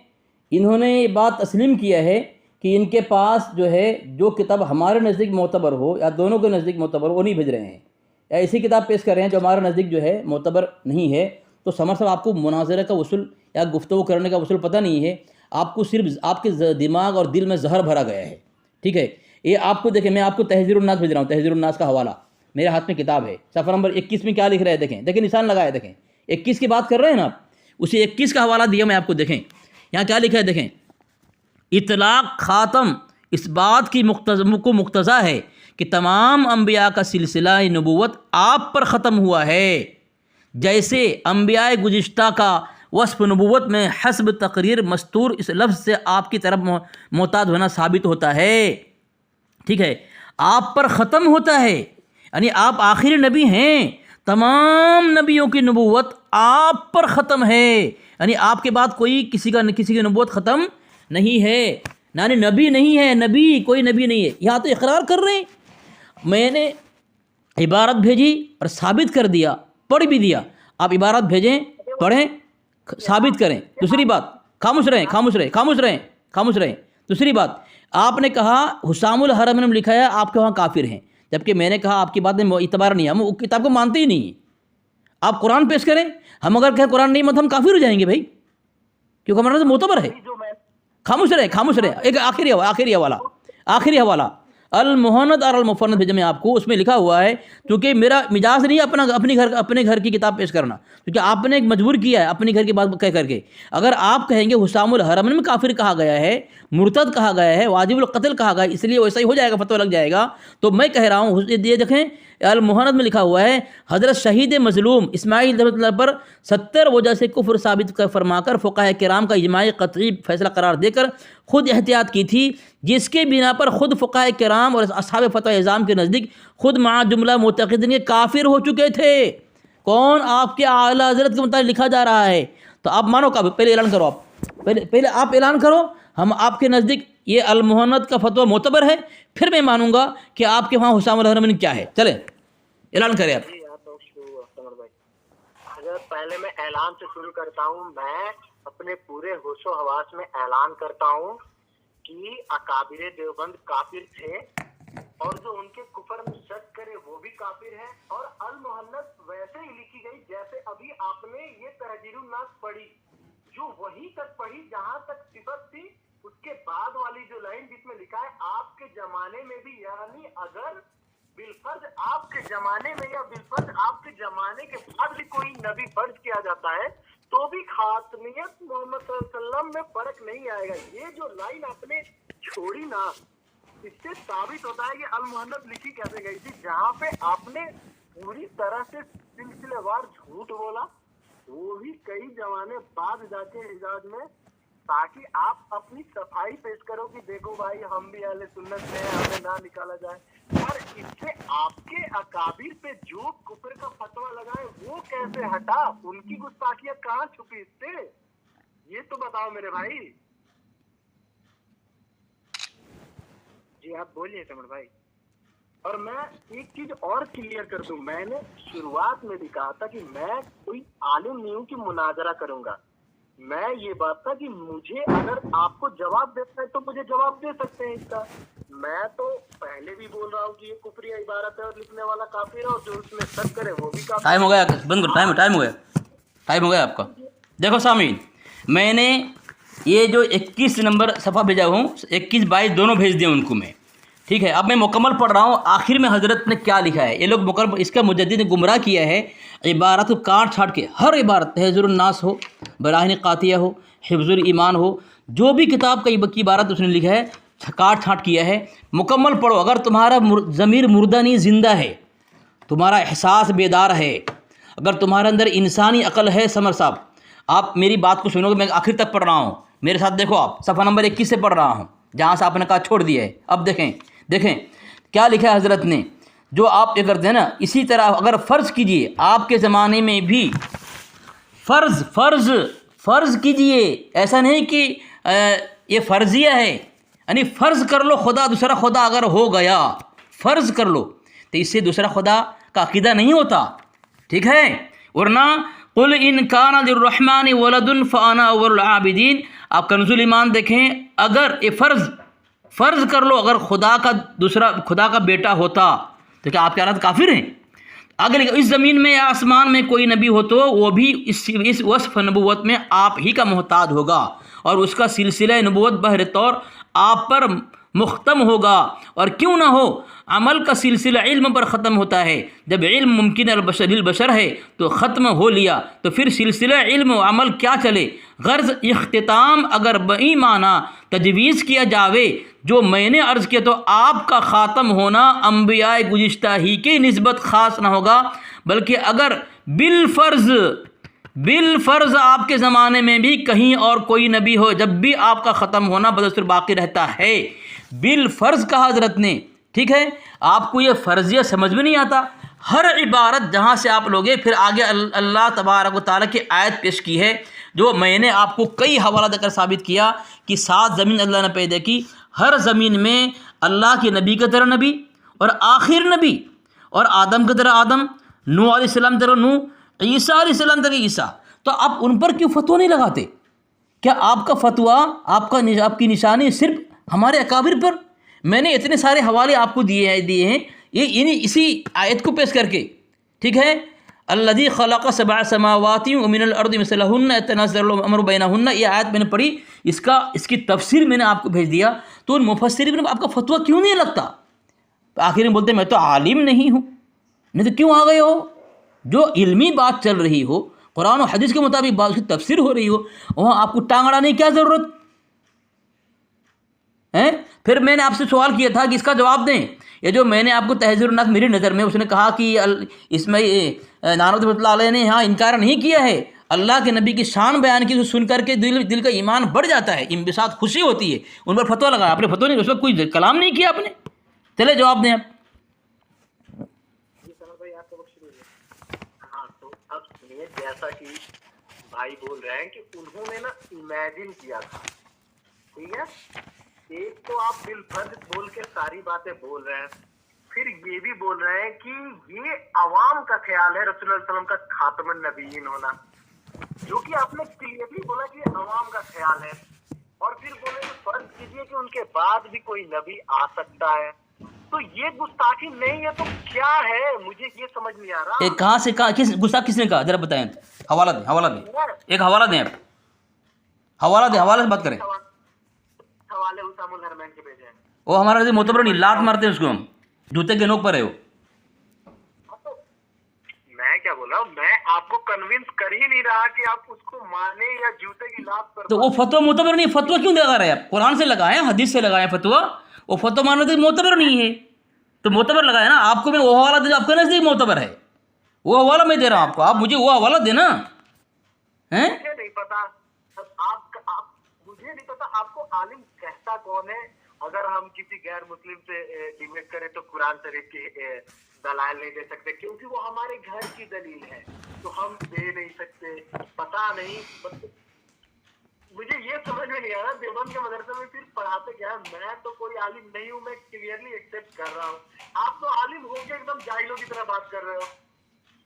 इन्होंने ये बात तस्लीम किया है कि इनके पास जो है जो किताब हमारे नज़दीक मोतबर हो या दोनों के नज़दीक मोतबर हो, वो नहीं भेज रहे हैं, या ऐसी किताब पेश कर रहे हैं जो हमारे नज़दीक जो है मोतबर नहीं है। तो समर साहब, आपको मुनाजरे का उसूल या गुफ्तगू करने का उसूल पता नहीं है, आपको सिर्फ आपके दिमाग और दिल में जहर भरा गया है। ठीक है, ये आपको देखें, मैं आपको तहज़ीरुन्नास भेज रहा हूँ, तहज़ीरुन्नास का हवाला मेरे हाथ में किताब है, सफ़र नंबर 21 में क्या लिख रहे हैं देखें, निशान लगाया, देखें 21 की बात कर रहे हैं ना आप, उसी 21 का हवाला दिया मैं आपको, देखें यहाँ क्या लिखा है, देखें इतलाक़ ख़ातम इस बात की मुक्तज़ा है कि तमाम अम्बिया का सिलसिला नबूवत आप पर ख़त्म हुआ है, जैसे अम्बिया गुज़िश्ता का वस्फ़ नबूवत में हस्ब तकरीर मस्तूर इस लफ्ज़ से आपकी तरफ मोहताज होना साबित होता है। ठीक है, आप पर ख़त्म होता है, यानी आप आखिरी नबी हैं, तमाम नबियों की नबूवत आप पर ख़त्म है, यानी आपके बाद कोई किसी की नबूवत ख़त्म नहीं है, यानी नबी नहीं है, कोई नबी नहीं है। यहाँ तो इकरार कर रहे हैं, मैंने इबारत भेजी और साबित कर दिया, पढ़ भी दिया, आप इबारत भेजें, पढ़ें, साबित करें। दूसरी बात, खामोश रहें। दूसरी बात, आपने कहा हुसामुल हरमैन में लिखा है आपके वहाँ काफिर हैं, जबकि मैंने कहा आपकी बात में इतबार नहीं है, हम किताब को मानते ही नहीं है। आप कुरान पेश करें, हम अगर कहें कुरान नहीं मतलब हम काफिर हो जाएंगे भाई, क्योंकि हमारा तो मोतबर है। खामोश रहे। एक आखिरी हवाला अल मुहन्नत और अल मुफन्नत भेजा मैं आपको, उसमें लिखा हुआ है, क्योंकि मेरा मिजाज नहीं है अपने घर की किताब पेश करना, क्योंकि आपने एक मजबूर किया है अपने घर की बात कह करके। अगर आप कहेंगे हुसामुल हरमैन में काफिर कहा गया है, मुर्तद कहा गया है, वाजिबुल कत्ल कहा गया है, इसलिए वैसा ही हो जाएगा, फतवा लग जाएगा। तो मैं कह रहा हूँ, ये देखें अल मुहन्नत में लिखा हुआ है, हज़रत शहीद मज़लूम इस्माइल रहमतुल्लाह पर 70 वजह से कुफ्र साबित कर फरमाकर फ़ुक़हा किराम का इजमाई क़तई फ़ैसला करार देकर ख़ुद एहतियात की थी, जिसके बिना पर ख़ुद फ़ुक़हा किराम और असहाब फ़तवा इज़ाम के नज़दीक ख़ुद मा जुमला मुतक़िदीन काफिर हो चुके थे। कौन? आपके आला हज़रत के मुताबिक लिखा जा रहा है। तो आप मानो का पहले ऐलान करो, आप पहले आप ऐलान करो, हम आपके नज़दीक ये अल मुहन्नद का फतवा मोतबर है, फिर मैं मानूंगा कि आपके वहाँ हुसाम अल हरमैन क्या है। चले ऐलान करें आप। जी आप समर भाई, अगर पहले मैं ऐलान से शुरू करता हूँ, मैं अपने पूरे होशो हवास में ऐलान करता हूँ कि अकाबिर देवबंद काफिर थे और जो उनके कुफर में शक करे वो भी काफिर है। और अल मुहन्नद वैसे ही लिखी गई जैसे अभी आपने ये तहजीरुन नास पढ़ी, जो वहीं तक पढ़ी जहां तक सिफत थी। उसके बाद वाली जो लाइन जिसमें लिखा है आपके जमाने में भी, यानी अगर बिलफर्ज आपके जमाने में या बिलफर्ज आपके जमाने के बाद भी कोई नबी फर्ज किया जाता है तो भी खातमियत मोहम्मद सल्लल्लाहु अलैहि वसल्लम में फर्क नहीं आएगा। ये जो लाइन आपने छोड़ी ना, इससे साबित होता है कि अल मुहन्नद लिखी कैसे गई थी, जहाँ पे आपने पूरी तरह से सिलसिलेवार झूठ बोला, वो भी कई जमाने बाद जाके हिजाज में, ताकि आप अपनी सफाई पेश करो कि देखो भाई हम भी अहले सुन्नत में हैं, हमें ना निकाला जाए। और इससे आपके अकाबिर पे जो कुफर का फतवा लगाए वो कैसे हटा, उनकी गुस्ताखियत कहाँ छुपी इससे, ये तो बताओ मेरे भाई। जी आप बोलिए समर भाई। और मैं एक चीज और क्लियर कर दूं, मैंने शुरुआत में भी कहा था कि मैं कोई आलिम नहीं हूं कि मुनाजरा करूंगा। मैं ये बात था कि मुझे अगर आपको जवाब देना है तो मुझे जवाब दे सकते हैं इसका। मैं तो पहले भी बोल रहा हूँ कि ये कुफरिया इबारत है और लिखने वाला काफिर है और जो उसमें शक करे वो भी काफिर। टाइम हो गया, बंद करो, टाइम हो गया आपका। देखो सामीन, मैंने ये जो 21 नंबर सफ़ा भेजा हूँ, 21-22 दोनों भेज दिए उनको मैं, ठीक है। अब मैं मुकम्मल पढ़ रहा हूँ, आखिर में हज़रत ने क्या लिखा है। ये लोग मुकम्मल, इसका मुजद्दिद ने गुमराह किया है, इबारत को काट छाट के, हर इबारत तहज़ीरुन नास हो, बराहिन कातिया हो, हिफ्ज़ुल ईमान हो, जो भी किताब की इबारत उसने लिखा है काट छाट किया है। मुकम्मल पढ़ो। अगर तुम्हारा ज़मीर मुर्दा नहीं ज़िंदा है, तुम्हारा एहसास बेदार है, अगर तुम्हारे अंदर इंसानी अकल है, समर साहब आप मेरी बात को सुनोगे, मैं आखिर तक पढ़ रहा हूँ, मेरे साथ देखो आप, सफ़ा नंबर 21 से पढ़ रहा हूँ, जहाँ से आपने कहा छोड़ दिया है। अब देखें क्या लिखा है हज़रत ने, जो आप ये करते हैं ना। इसी तरह अगर फ़र्ज़ कीजिए, आपके ज़माने में भी फ़र्ज़ कीजिए, ऐसा नहीं कि ये फ़र्ज़िया है, यानी फ़र्ज़ कर लो खुदा दूसरा खुदा अगर हो गया, फ़र्ज़ कर लो, तो इससे दूसरा खुदा का अक़ीदा नहीं होता, ठीक है। वरना कुल इन काना लिर्रहमानि वलदुन फ़अना अव्वलुल आबिदीन, आप कंज़ुल ईमान देखें, अगर ये फ़र्ज़ कर लो अगर खुदा का बेटा होता तो क्या आपके हालत काफिर हैं। आगे लिखा, इस ज़मीन में या आसमान में कोई नबी हो तो वो भी इस वस्फ़ नबुव्वत में आप ही का मोहताज होगा और उसका सिलसिला नबुव्वत बहर तौर आप पर मुख्तम होगा। और क्यों ना हो, अमल का सिलसिला इल्म पर ख़त्म होता है। जब इल्म मुमकिन बशर है तो ख़त्म हो लिया, तो फिर सिलसिला इल्म व अमल क्या चले। गर्ज़ इख्तिताम अगर बई माना तजवीज़ किया जावे, जो मैंने अर्ज़ किया, तो आपका ख़ातम होना अम्बियाए गुज़िश्ता ही की निस्बत ख़ास ना होगा, बल्कि अगर बिलफ़र्ज़ आपके ज़माने में भी कहीं और कोई नबी हो, जब भी आपका ख़त्म होना बदस्तूर बाकी रहता है। बिलफ़र्ज़ कहा हज़रत ने, ठीक है। आपको ये फ़र्ज़िया समझ में नहीं आता। हर इबारत जहाँ से आप लोगे, फिर आगे अल्लाह तबारक व तआला की आयत पेश की है, जो मैंने आपको कई हवाला देकर साबित किया कि 7 ज़मीन अल्लाह ने पैदा की, हर ज़मीन में अल्लाह के नबी की तरह नबी और आखिर नबी, और आदम की तरह आदम, नूह अलैहिस्सलाम तरह नूह, ईसा अलैहिस्सलाम तरह ईसा। तो आप उन पर क्यों फतवा नहीं लगाते? क्या आपका फतवा, आपकी निशानी सिर्फ हमारे अकाबिर पर? मैंने इतने सारे हवाले आपको दिए हैं ये इसी आयत को पेश करके, ठीक है। अल्लज़ी खलक़ सबअ समावाति व मिनल अर्दि मिस्लहुन्ना यतनज़्ज़लु अम्रु बैनहुन्ना, ये आयत मैंने पढ़ी, इसकी तफसीर मैंने आपको भेज दिया। तो उन मुफस्सिरीन में आपका फतवा क्यों नहीं लगता? तो आखिर में बोलते मैं तो आलिम नहीं हूँ। नहीं तो क्यों आ गए हो? जो इल्मी बात चल रही हो, कुरान और हदीस के मुताबिक बात, उसकी तफसीर हो रही हो, वहाँ आपको टांग अड़ाने की क्या ज़रूरत है? फिर मैंने आपसे सवाल किया था कि इसका जवाब दें। ये जो मैंने आपको तहज़ीरुन नास, मेरी नज़र में उसने कहा कि इसमें नानवी रहमतुल्लाह अलैह ने यहाँ इनकार नहीं किया है, अल्लाह के नबी की शान बयान की, तो सुन करके दिल का ईमान बढ़ जाता है, इंबिसात खुशी होती है। उन पर फतवा लगाया आपने, फतवा नहीं, उस वक्त कोई कलाम नहीं किया आपने। चले जवाब दें आप। हाँ, तो अब सुनिए, जैसा कि भाई बोल रहे हैं कि उन्होंने ना इमेजिन किया था, ठीक है, एक तो आप दिलफर्ज बोल के सारी बातें बोल रहे हैं, फिर ये भी बोल रहे हैं कि ये अवाम का ख्याल है रसूलुल्लाह सल्लल्लाहु अलैहि वसल्लम का खातमुन नबीयीन होना, जो कि आपने क्लियरली बोला कि अवाम का ख्याल है, और फिर बोले कि फर्ज कीजिए कि उनके बाद भी कोई नबी आ सकता है। तो ये गुस्ताखी नहीं है तो क्या है, मुझे ये समझ नहीं आ रहा। कहाँ से कहाँ किस गुस्ताख किसने कहा, जरा बताएं, हवाला दें, हवाला दें, एक हवाला दें आप, हवाला दें, हवाले से बात करें। सवाल उसामुल हरमैन के भेजे हैं। वो हमारा नज़दीक मोतबर नहीं, लात मारते हैं उसको हम, जूते के नोक पर है वो। मैं क्या बोला, मैं आपको कन्विंस कर ही नहीं रहा कि आप उसको माने या जूते की लात पर। तो वो फतवा मोतबर नहीं, फतवा क्यों लगा रहे हैं आप? कुरान से लगाए, हदीस से लगाए फतवा, वो फतवा मानने तो मोतबर नहीं है, तो मोतबर लगाया ना। आपको मैं वो हवाला दे, आपके नज़दीक मोतबर है, वो हवाला मैं दे रहा हूँ आपको, आप मुझे वो हवाला देना है। मुझे नहीं पता, आप मुझे नहीं पता आपको आलिम कहता कौन है। अगर हम किसी गैर मुस्लिम से डिबेट करें तो कुरान शरीफ की दलाल नहीं दे सकते, क्योंकि वो हमारे घर की दलील है, तो हम दे नहीं सकते। पता नहीं, मुझे ये समझ में नहीं आ रहा देवबंद के मदरसे में फिर पढ़ाते क्या है। मैं तो कोई आलिम नहीं हूँ, मैं क्लियरली एक्सेप्ट कर रहा हूँ। आप तो आलिम होके एकदम जाहिलों की तरह बात कर रहे हो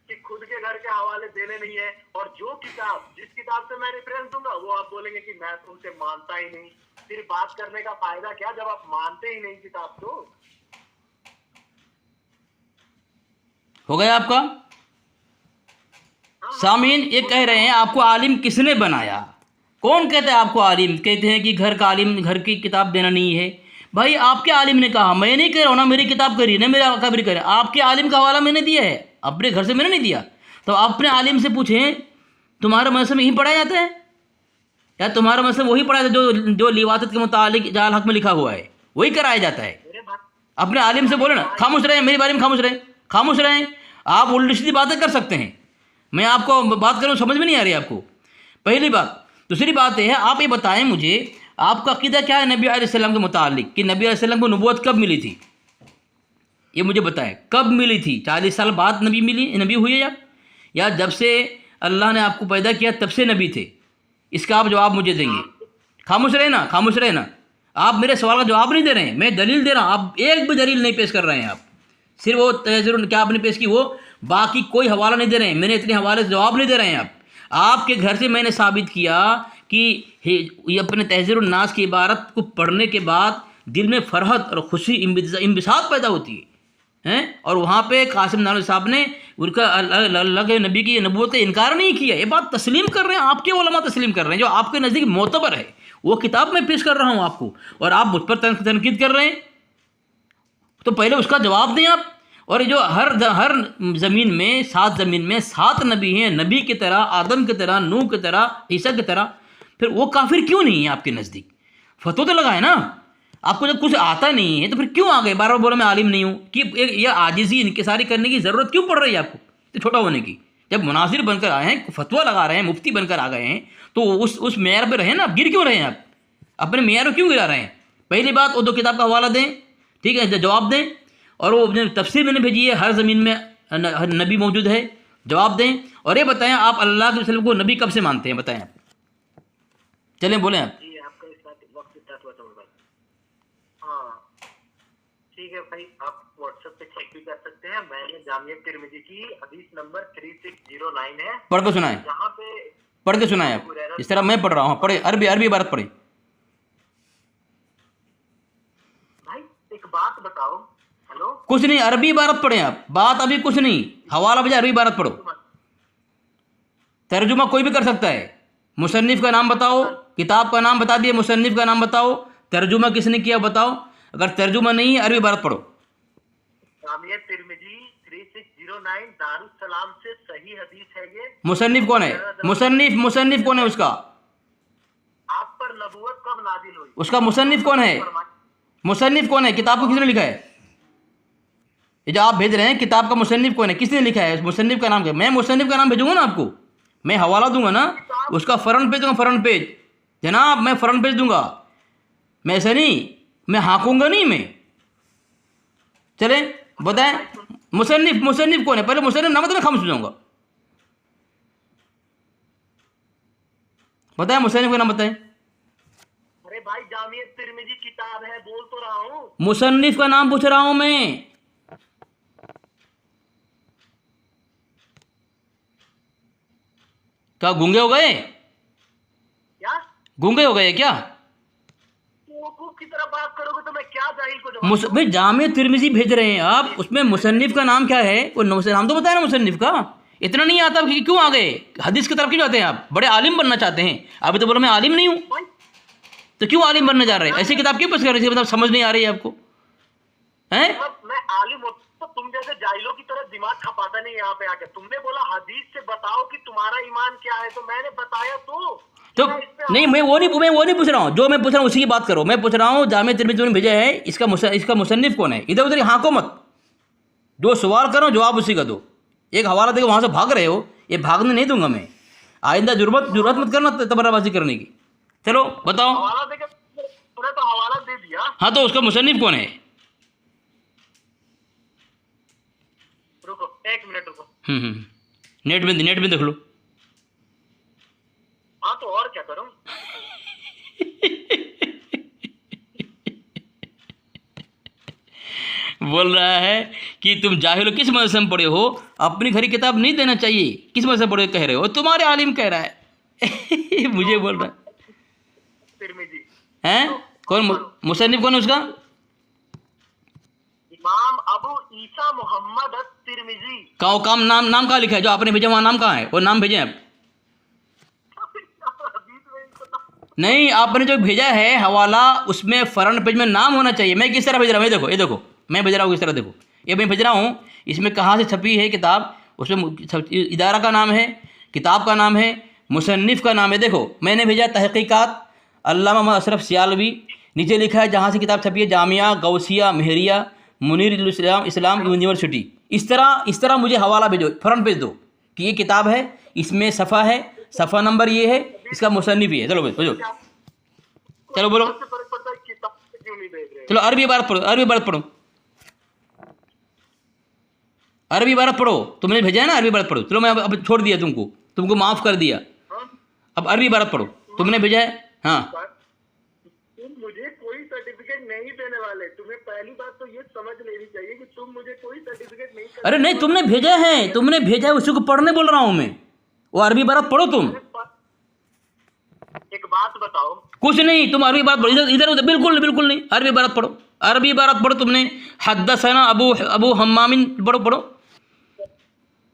कि खुद के घर के हवाले देने नहीं है, और जो किताब, जिस किताब से मैं रेफरेंस दूंगा वो आप बोलेंगे कि मैं तो उनसे मानता ही नहीं। फिर बात करने का फायदा क्या जब आप मानते ही नहीं किताब तो। हो गया आपका? सामीन ये कह रहे हैं आपको आलिम किसने बनाया? कौन कहता है आपको आलिम? कहते हैं कि घर का आलिम घर की किताब देना नहीं है। भाई आपके आलिम ने कहा, मैं नहीं कह रहा हूँ ना, मेरी किताब करी ना, मेरे अकाबिर करे। आपके आलिम का हवाला मैंने दिया है, अपने घर से मैंने नहीं दिया। तो अपने आलिम से पूछें, तुम्हारे मदरसे में यही पढ़ाया जाता है या तुम्हारा मदरसे में वही पढ़ाया जाता है जो लिवातत के मुतालिक जाल हक में लिखा हुआ है, वही कराया जाता है? अपने आलिम से बोले ना, खामोश रहें, मेरी बारे में खामोश रहें, खामोश रहें। आप उल्टी सीधी बातें कर सकते हैं, मैं आपको बात करूँ समझ में नहीं आ रही आपको, पहली बात। दूसरी बात यह है, आप ये बताएं मुझे आपका अकीदा क्या है नबी अलैहिस्सलाम के मुतालिक, कि नबी अलैहिस्सलाम को नबूवत कब मिली थी? ये मुझे बताएं, कब मिली थी? 40 साल बाद नबी हुए या जब से अल्लाह ने आपको पैदा किया तब से नबी थे? इसका आप जवाब मुझे देंगे। खामोश रहे ना, खामोश रहे ना। आप मेरे सवाल का जवाब नहीं दे रहे हैं, मैं दलील दे रहा हूँ, आप एक भी दलील नहीं पेश कर रहे हैं। आप सिर्फ वो तहज़ीर क्या आपने पेश की, वो बाकी कोई हवाला नहीं दे रहे हैं। मैंने इतने हवाले से जवाब नहीं दे रहे हैं। आप आपके घर से मैंने साबित किया कि ये अपने तहज़ीर नास की इबारत को पढ़ने के बाद दिल में फ़रहत और खुशी इंबिसात पैदा होती है, और वहाँ पे कासिम नानवी साहब ने उनका अल्लाह के नबी की नबूवत का इनकार नहीं किया। ये बात तस्लीम कर रहे हैं, आपके उलमा तस्लीम कर रहे हैं, जो आपके नज़दीक मोतबर है। वो किताब मैं पेश कर रहा हूँ आपको, और आप मुझ पर तनकीद कर रहे हैं, तो पहले उसका जवाब दें आप। और ये जो हर ज़मीन में 7 ज़मीन में 7 नबी हैं, नबी की तरह, आदम की तरह, नूह की तरह, ईसा की तरह, फिर वो काफिर क्यों नहीं है आपके नज़दीक? फतवा तो लगाए ना। आपको जब कुछ आता नहीं है तो फिर क्यों आ गए बार बार बोलो मैं आलिम नहीं हूँ? कि यह आजिज़ी इनकिसारी करने की ज़रूरत क्यों पड़ रही है आपको, तो छोटा होने की? जब मुनासिर बनकर आए हैं, फतवा लगा रहे हैं, मुफ्ती बनकर आ गए हैं, तो उस मेयार पर रहे ना। गिर क्यों रहे हैं आप? अपने मेयार को क्यों गिरा रहे हैं? पहली बात, वो 2 किताब का हवाला दें, ठीक है, जवाब दें। और वो तफसीर मैंने भेजी है, हर ज़मीन में नबी मौजूद है, जवाब दें। और ये बताएं आप अल्लाह के रसूल को नबी कब से मानते हैं, बताएं आप। चलें बोलें आप। जी आपका इस वक्त स्टार्ट हुआ था भाई। हाँ ठीक है भाई, आप व्हाट्सएप पे चेक भी कर सकते हैं। मैंने जामिया तिरमिज़ी की हदीस नंबर 3609 है, पढ़ के सुनाएं, यहाँ पे पढ़ के सुनाएं आप, इस तरह मैं पढ़ रहा हूँ। पढ़े, अरबी इबारत पढ़े। भाई एक बात बताओ, हेलो, कुछ नहीं, अरबी इबारत पढ़े आप, बात अभी कुछ नहीं, हवाला भेजा, अरबी इबारत पढ़ो। तर्जुमा कोई भी कर सकता है। मुसन्निफ का नाम बताओ, किताब का नाम बता दिए, मुसन्निफ का नाम बताओ, तर्जुमा किसने किया बताओ। अगर तर्जुमा नहीं है, अरबी इबारत पढ़ो। जामिया तिरमिज़ी 3609 दारुस्सलाम से सही हदीस है ये। मुसन्निफ कौन है? मुसन्निफ कौन है उसका? आप पर नबूवत कब नाजिल हुई? उसका मुसन्निफ कौन है? मुसन्निफ कौन है? किताब को किसने लिखा है? ये जो आप भेज रहे हैं, किताब का मुसन्निफ कौन है? किसने लिखा है? मुसन्निफ का नाम क्या? मैं मुसन्निफ का नाम भेजूंगा ना आपको, मैं हवाला दूंगा ना, उसका फ्रंट पेज दूंगा, फ्रंट पेज जनाब, मैं फ्रंट पेज दूंगा। मैं ऐसा नहीं, मैं हाँकूंगा नहीं मैं। चले बताएं मुसन्निफ कौन है? पहले मुसन्निफ नाम तो मैं खामोश हो जाऊंगा। बताएं मुसन्निफ का नाम बताएं। अरे भाई जामिया तिरमिजी किताब है, बोल तो रहा हूँ। मुसन्निफ का नाम पूछ रहा हूं मैं। क्या गूंगे हो गए? क्या गूंगे हो गए क्या? बेवकूफ की तरह बात करोगे तो मैं क्या जाहिल को जवाब दूं? भाई जामिया तिरमिजी भेज रहे हैं आप, उसमें मुसन्निफ का नाम क्या है? वो नाम तो बताया ना मुसन्निफ का। इतना नहीं आता कि क्यों आ गए? हदीस की तरफ क्यों जाते हैं आप? बड़े आलिम बनना चाहते हैं। अभी तो बोलो मैं आलिम नहीं हूँ, भाई, तो क्यों आलिम बनने जा रहे हैं? ऐसी किताब क्यों पढ़ रहे हैं? मतलब समझ नहीं आ रही है आपको, हैं? मैं आलिम हूँ तो तुम जैसे जाहिलों की तरह दिमाग खपाता नहीं यहाँ पे आके। तुमने बोला हदीस से बताओ कि तुम्हारा ईमान क्या है, तो मैंने बताया तो नहीं, मैं वो नहीं पूछ रहा हूँ। जो मैं पूछ रहा हूँ उसी की बात करो। मैं पूछ रहा हूँ जामिया तिरमिजी ने भेजा है, इसका मुसन्निफ कौन है? इधर उधर हाँको मत। जो सवाल करो जवाब उसी का दो। एक हवाला देकर वहाँ से भाग रहे हो, ये भागने नहीं दूंगा मैं। आइंदा जुर्रत मत करना तबर्राबाजी करने की। चलो बताओ। हवाला देके तूने तो हवाला दे दिया। हाँ, तो उसका मुसन्निफ कौन है? रुको 1 मिनट रुको। नेट में देख लो। हाँ तो और क्या करूं? बोल रहा है कि तुम जाहिल हो, किस मदरसे में पढ़े हो? अपनी घरी किताब नहीं देना चाहिए। किस मदरसे में पढ़े कह रहे हो? तुम्हारे आलिम कह रहा है। मुझे बोल रहा है। तिरमिजी हैं? कौन मुसन्निफ कौन है उसका? इमाम अबू ईसा मोहम्मद तिरमिजी। काम नाम कहाँ लिखा है? जो आपने भेजा वहाँ नाम कहाँ है? वो नाम भेजे आप? नहीं, आपने जो भेजा है हवाला, उसमें फ्रंट पेज में नाम होना चाहिए। मैं किस तरह भेज रहा हूँ? ये देखो मैं भेज रहा हूँ किस तरह, देखो ये मैं भेज रहा हूँ। इसमें कहाँ से छपी है किताब, उसमें इदारा का नाम है, किताब का नाम है, मुसन्निफ का नाम है। देखो मैंने भेजा तहक़ीक़ात अल्लामा मोहम्मद अशरफ सियालवी। नीचे लिखा है जहाँ से किताब छपी है जामिया गौसिया महरिया मुनीर इस्लाम यूनिवर्सिटी। इस तरह मुझे हवाला भेजो, फ्रंट पेज दो कि ये किताब है, इसमें सफ़ा है, सफ़ा नंबर ये है, इसका मुसन्निफ ही है। चलो भेजो, चलो बोलो। चलो अरबी इबारत पढ़ो। तुमने भेजा है ना, अरबी इबारत पढ़ो। चलो मैं अब छोड़ दिया, तुमको माफ़ कर दिया। अब अरबी इबारत पढ़ो, तुमने भेजा है। हाँ, तुम मुझे कोई सर्टिफिकेट नहीं देने वाले। तुम्हें पहली बात तो ये समझ लेनी चाहिए कि तुम मुझे कोई सर्टिफिकेट नहीं। अरे नहीं, तुमने भेजा है, उसी को पढ़ने बोल रहा हूँ मैं। वो अरबी इबारत पढ़ो तुम। एक बात बताओ। कुछ नहीं, तुम अरबी इबारत पढ़ो। इधर उधर बिल्कुल नहीं। अरबी इबारत पढ़ो तुमने। हद्दसना अबू हम्मामिन पढ़ो।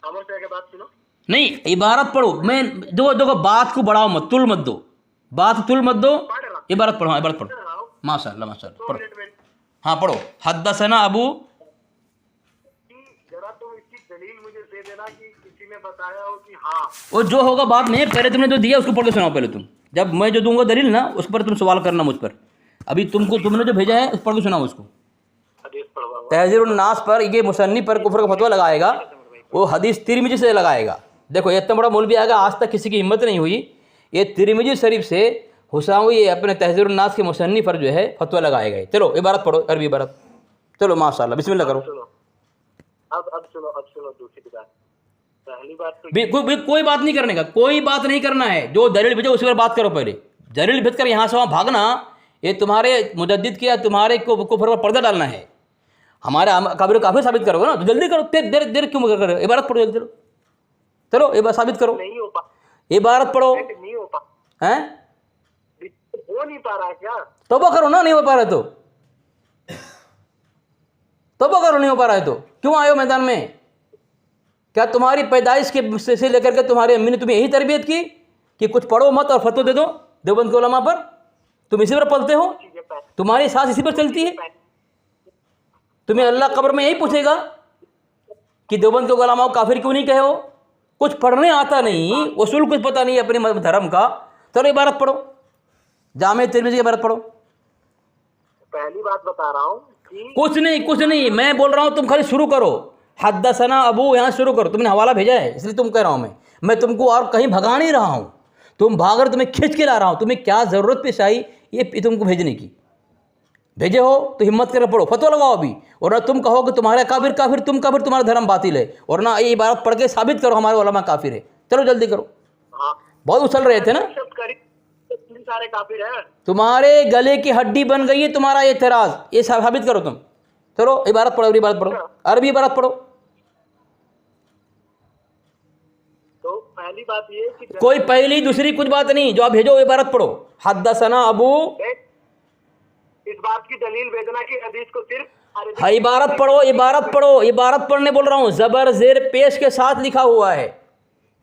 खामोश रह के बात सुनो। नहीं, इबारत पढ़ो। मैं देखो बात को बढ़ाओ मत, तुल मत दो। इबारत पढ़ो। माशाअल्लाह पढ़ो। हाँ पढ़ो। हद्दसना अबू। जरा तुम इसकी दलील मुझे दे देना कि किसी ने बताया हो कि हाँ। वो जो होगा बाद में, पहले तुमने जो दिया उसको पढ़ के सुनाओ। पहले तुम, जब मैं जो दूंगा दलील ना, उस पर तुम सवाल करना मुझ पर। अभी तुमने जो भेजा है उस पढ़ के सुनाओ उसको। तहज़ीरुन नास पर ये मुसन्निफ पर कुफ्र का फतवा लगाएगा, वो हदीस तिरमिजी से लगाएगा। देखो ये इतना बड़ा मौलवी आएगा, आज तक किसी की हिम्मत नहीं हुई। ये तिरमिजी शरीफ से हुसावी ये अपने तहज़ीरुन नास के मुसन्निफ पर जो है फतवा लगाएगा। चलो इबारत पढ़ो, अरबी इबारत। चलो माशाअल्लाह, बिस्मिल्लाह करो। अब सुनो दूसरी बात। पहली बात तो कोई बात नहीं करने का, कोई बात नहीं करना है। जो दलील भेजो उसी पर बात करो। पहले दलील भेज कर यहाँ से वहाँ भागना, ये तुम्हारे मुजद्दिद किया, तुम्हारे कुफ्र पर पर्दा डालना है। हमारे काबिल काफिर साबित करोगे ना, तो जल्दी करो। देर क्यों कर रहे हो? इबारत पढ़ो जल्दी। चलो इबारत साबित करो। नहीं हो पा इबारत पढ़ो। नहीं हो पा हैं? हो नहीं पा रहा क्या? तौबा करो ना, नहीं हो पा रहा है तो तौबा करो। नहीं हो पा रहा है तो क्यों आए हो मैदान में? क्या तुम्हारी पैदाइश के से लेकर के तुम्हारी अम्मी ने तुम्हें यही तरबियत की कि कुछ पढ़ो मत और फतवा दे दो देवबंद के उलमा पर? तुम इसी पर पलते हो, तुम्हारी सांस इसी पर चलती है। तुम्हें अल्लाह कब्र में यही पूछेगा कि देवबंद के उलमा को काफिर क्यों नहीं कहे हो? कुछ पढ़ने आता नहीं, उसूल कुछ पता नहीं अपने धर्म का। चलो इबारत पढ़ो, जामे तिरमिज़ी की इबारत पढ़ो। पहली बात बता रहा हूँ कि कुछ नहीं, मैं बोल रहा हूँ तुम खाली शुरू करो। हद्दसना अबू यहाँ शुरू करो। तुमने हवाला भेजा है इसलिए तुम कह रहा हूँ मैं तुमको और कहीं भगा नहीं रहा हूँ। तुम भाग रहे, तुम्हें खींच के ला रहा हूँ। तुम्हें क्या ज़रूरत पेश आई ये तुमको भेजने की? भेजे हो तो हिम्मत कर पढ़ो, फतवा लगाओ अभी। और ना तुम कहो कि तुम्हारा काफिर तुम काफिर, तुम्हारा धर्म बातिल है, और ना ये इबारत पढ़ के साबित करो हमारे उलमा काफिर है। चलो जल्दी करो। हाँ बहुत उछल रहे थे ना। शब्द करी सारे काफिर हैं। तुम्हारे गले की हड्डी बन गई है तुम्हारा एतराज, ये साबित करो तुम। चलो इबारत पढ़ो, अरबी इबारत पढ़ो, अरबी इबारत पढ़ो। तो पहली बात ये कि कोई पहली दूसरी कुछ बात नहीं, जो आप भेजो इबारत पढ़ो। हद्दसना अबू, इस बात की दलील भेजना कि हदीस को सिर्फ अरबी हाँ इबारत पढ़ो, इबारत पढ़ो, इबारत पढ़ने बोल रहा हूँ, जबर जेर पेश के साथ लिखा हुआ है,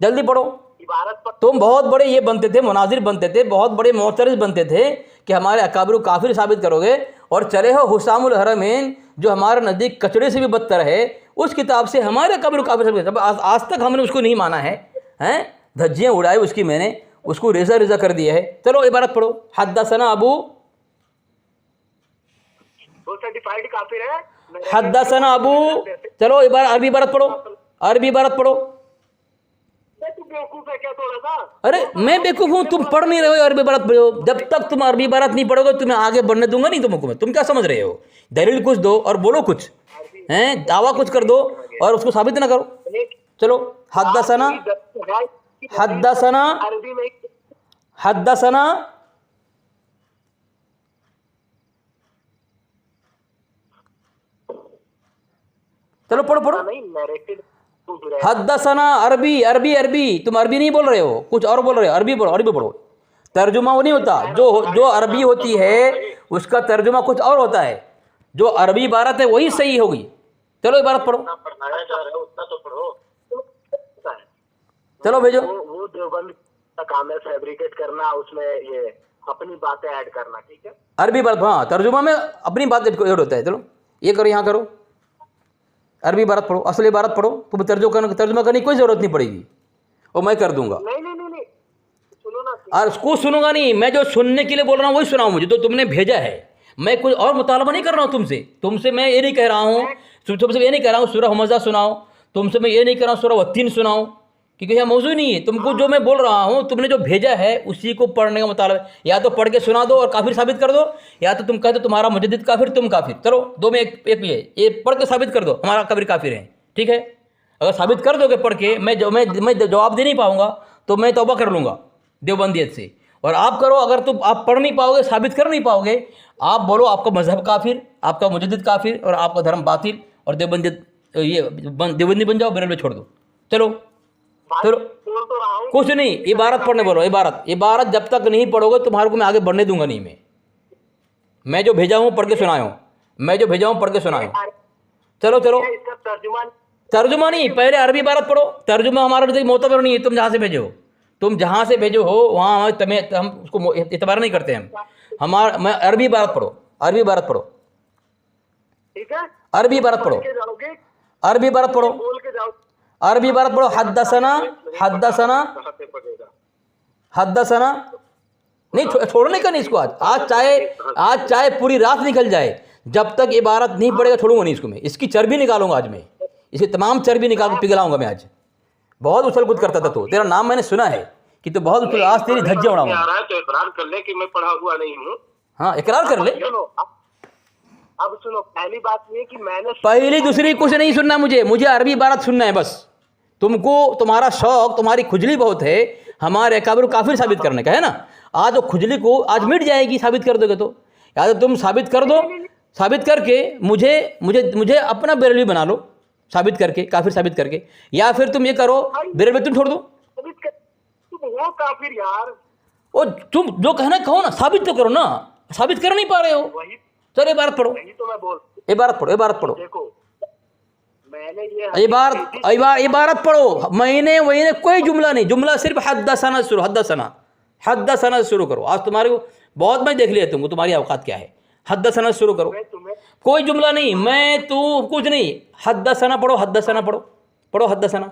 जल्दी पढ़ो। इबारत पर तुम बहुत बड़े ये बनते थे, मुनाजिर बनते थे, बहुत बड़े मोतरज बनते थे कि हमारे अकाबिर काफिर साबित करोगे, और चले हो हुसामुल हरमैन जो हमारे नज़दीक कचड़े से भी बदतर है, उस किताब से हमारे अकाबिर काफिर साबित। आज तक हमने उसको नहीं माना है, हैं धज्जियाँ उड़ाई उसकी, मैंने उसको रेजा रेजा कर दिया है। चलो इबारत पढ़ो। हद्दसना अबू, वो सर्टिफाइड काफिर है। हद्दसना अबू, चलो अरबी इबारत पढ़ो, अरबी इबारत पढ़ो। तू बेवकूफ है क्या थोड़ा सा? अरे मैं बेवकूफ हूँ, तुम पढ़ नहीं रहे हो अरबी इबारत पढ़ो। जब तक तुम अरबी इबारत नहीं पढ़ोगे तुम्हें आगे बढ़ने दूंगा नहीं तुमको मैं। तुम क्या समझ रहे हो? दलील कुछ दो और बोलो कुछ, हैं दावा कुछ कर दो और उसको साबित ना करो। चलो हद्दसना, हद्दसना, अरबी में हद्दसना, चलो पढ़ो पढ़ो। नहीं नैरेटेड हद्दसना अरबी, अरबी अरबी, तुम अरबी नहीं बोल रहे हो, कुछ और बोल रहे हो। अरबी बोलो, अरबी पढ़ो। तर्जुमा वो नहीं होता, जो अरबी होती है उसका तर्जुमा कुछ और होता है। जो अरबी इबारत है वही सही होगी। चलो इबारत पढ़ो, पढ़ाया जा रहा है उतना तो पढ़ो। चलो भेजो। वो देवबंद का काम है फैब्रिकेट करना, उसमें ये अपनी बातें ऐड करना, ठीक है। अरबी इबारत, हाँ तर्जुमा में अपनी बात ऐड होता है। चलो ये करो, यहाँ करो, अरबी इबारत पढ़ो, असल इबारत पढ़ो। तुम्हें तर्जुमा करने की कोई ज़रूरत नहीं पड़ेगी, और मैं कर दूंगा। नहीं नहीं नहीं नहीं, सुनो ना। और उसको सुनूंगा नहीं, मैं जो सुनने के लिए बोल रहा हूँ वही सुनाओ मुझे, तो तुमने भेजा है। मैं कोई और मुतालबा नहीं कर रहा हूँ तुमसे मैं ये नहीं कह रहा हूँ, तुमसे ये नहीं कह रहा हूँ सूरह हमज़ा सुनाओ, तुमसे मैं ये नहीं कह रहा हूँ सूरह वत्तीन सुनाओ, क्योंकि यह मौजूद नहीं है। तुमको जो मैं बोल रहा हूँ, तुमने जो भेजा है उसी को पढ़ने का मुतालबा। या तो पढ़ के सुना दो और काफिर साबित कर दो, या तो तुम कह दो तुम्हारा मुजद्दिद काफिर, तुम काफिर। चलो दो में एक भी है, ये पढ़ के साबित कर दो हमारा काफिर काफिर है, ठीक है। अगर साबित कर दोगे पढ़ के, मैं जवाब दे नहीं पाऊंगा तो मैं तौबा कर लूँगा देवबंदियत से। और आप करो, अगर तुम आप पढ़ नहीं पाओगे, साबित कर नहीं पाओगे, आप बोलो आपका मजहब काफिर, आपका मुजद्दिद काफिर और आपका धर्म बातिल, और देवबंदियत ये देवबंदी बन जाओ, बरेलवी छोड़ दो। चलो चलो बोल तो रहा हूँ। कुछ नहीं, इबारत पढ़ने बोलो। इबारत जब तक नहीं पढ़ोगे तुम्हारे को मैं आगे बढ़ने दूंगा नहीं। मैं जो भेजा हूँ पढ़ के सुनाया हूँ, मैं जो भेजा हूँ पढ़ के सुनाया हूँ। चलो चलो, इसका तर्जुमा तर्जुमा नहीं, पहले अरबी इबारत पढ़ो। तर्जुमा हमारा नजदीक मोतबर नहीं है, तुम जहाँ से भेजो हो, तुम जहाँ से भेजो हो वहाँ हम उसको इतबार नहीं करते हम। मैं अरबी इबारत पढ़ो, अरबी इबारत पढ़ो, ठीक है। अरबी इबारत पढ़ो, के जाओगे, अरबी इबारत पढ़ो, बोल के जाओ। अरबी इबारत पढ़ो। हद्दसना, हद्दसना, कहाँ से पढ़ेगा? हद्दसना नहीं, छोड़ने का नहीं इसको। आज चाहे पूरी रात निकल जाए, जब तक इबारत नहीं पड़ेगा छोड़ूंगा नहीं इसको मैं। इसकी चर्बी निकालूंगा आज मैं, इसकी तमाम चर्बी निकाल के पिघलाऊंगा मैं आज। बहुत उछल कूद करता था तो, तेरा नाम मैंने सुना है कि तू बहुत उछल, आज तेरी धज्जियां उड़ाऊंगा। आ रहा है तो इकरार कर ले कि मैं पढ़ा हुआ नहीं हूँ। हाँ इकरार कर ले। सुनो अब सुनो, पहली बात ये कि मैंने पहली दूसरी कुछ नहीं सुनना मुझे अरबी इबारत सुनना है बस। तुमको तुम्हारा शौक, तुम्हारी खुजली बहुत है हमारे अकाबिर काफिर साबित करने का, है ना। आज वो खुजली को आज मिट जाएगी, साबित कर दोगे तो। या तो तुम साबित कर दो, साबित करके मुझे अपना बेरलवी बना लो साबित करके, काफिर साबित करके, या फिर तुम ये करो बेरलवी तुम छोड़ दो। तुम वो काफिर यार, ओ तुम जो कहना कहो ना, साबित तो करो ना, साबित कर नहीं पा रहे हो। वही चलो इबारत पढ़ो, वही तो मैं बोल। इबारत पढ़ो, इबारत पढ़ो, देखो मैंने ये इबारत पढ़ो। महीने कोई जुमला नहीं, जुमला सिर्फ हद्दसना शुरू, हद्दसना शुरू करो। आज तुम्हारे को बहुत मैं देख लिया तुमको, तुम्हारी औकात क्या है। हद्दसना शुरू करो, तुम्हें कोई जुमला नहीं, मैं तू कुछ नहीं। हद्दसना पढ़ो, हद्दसना पढ़ो, पढ़ो हद्दसना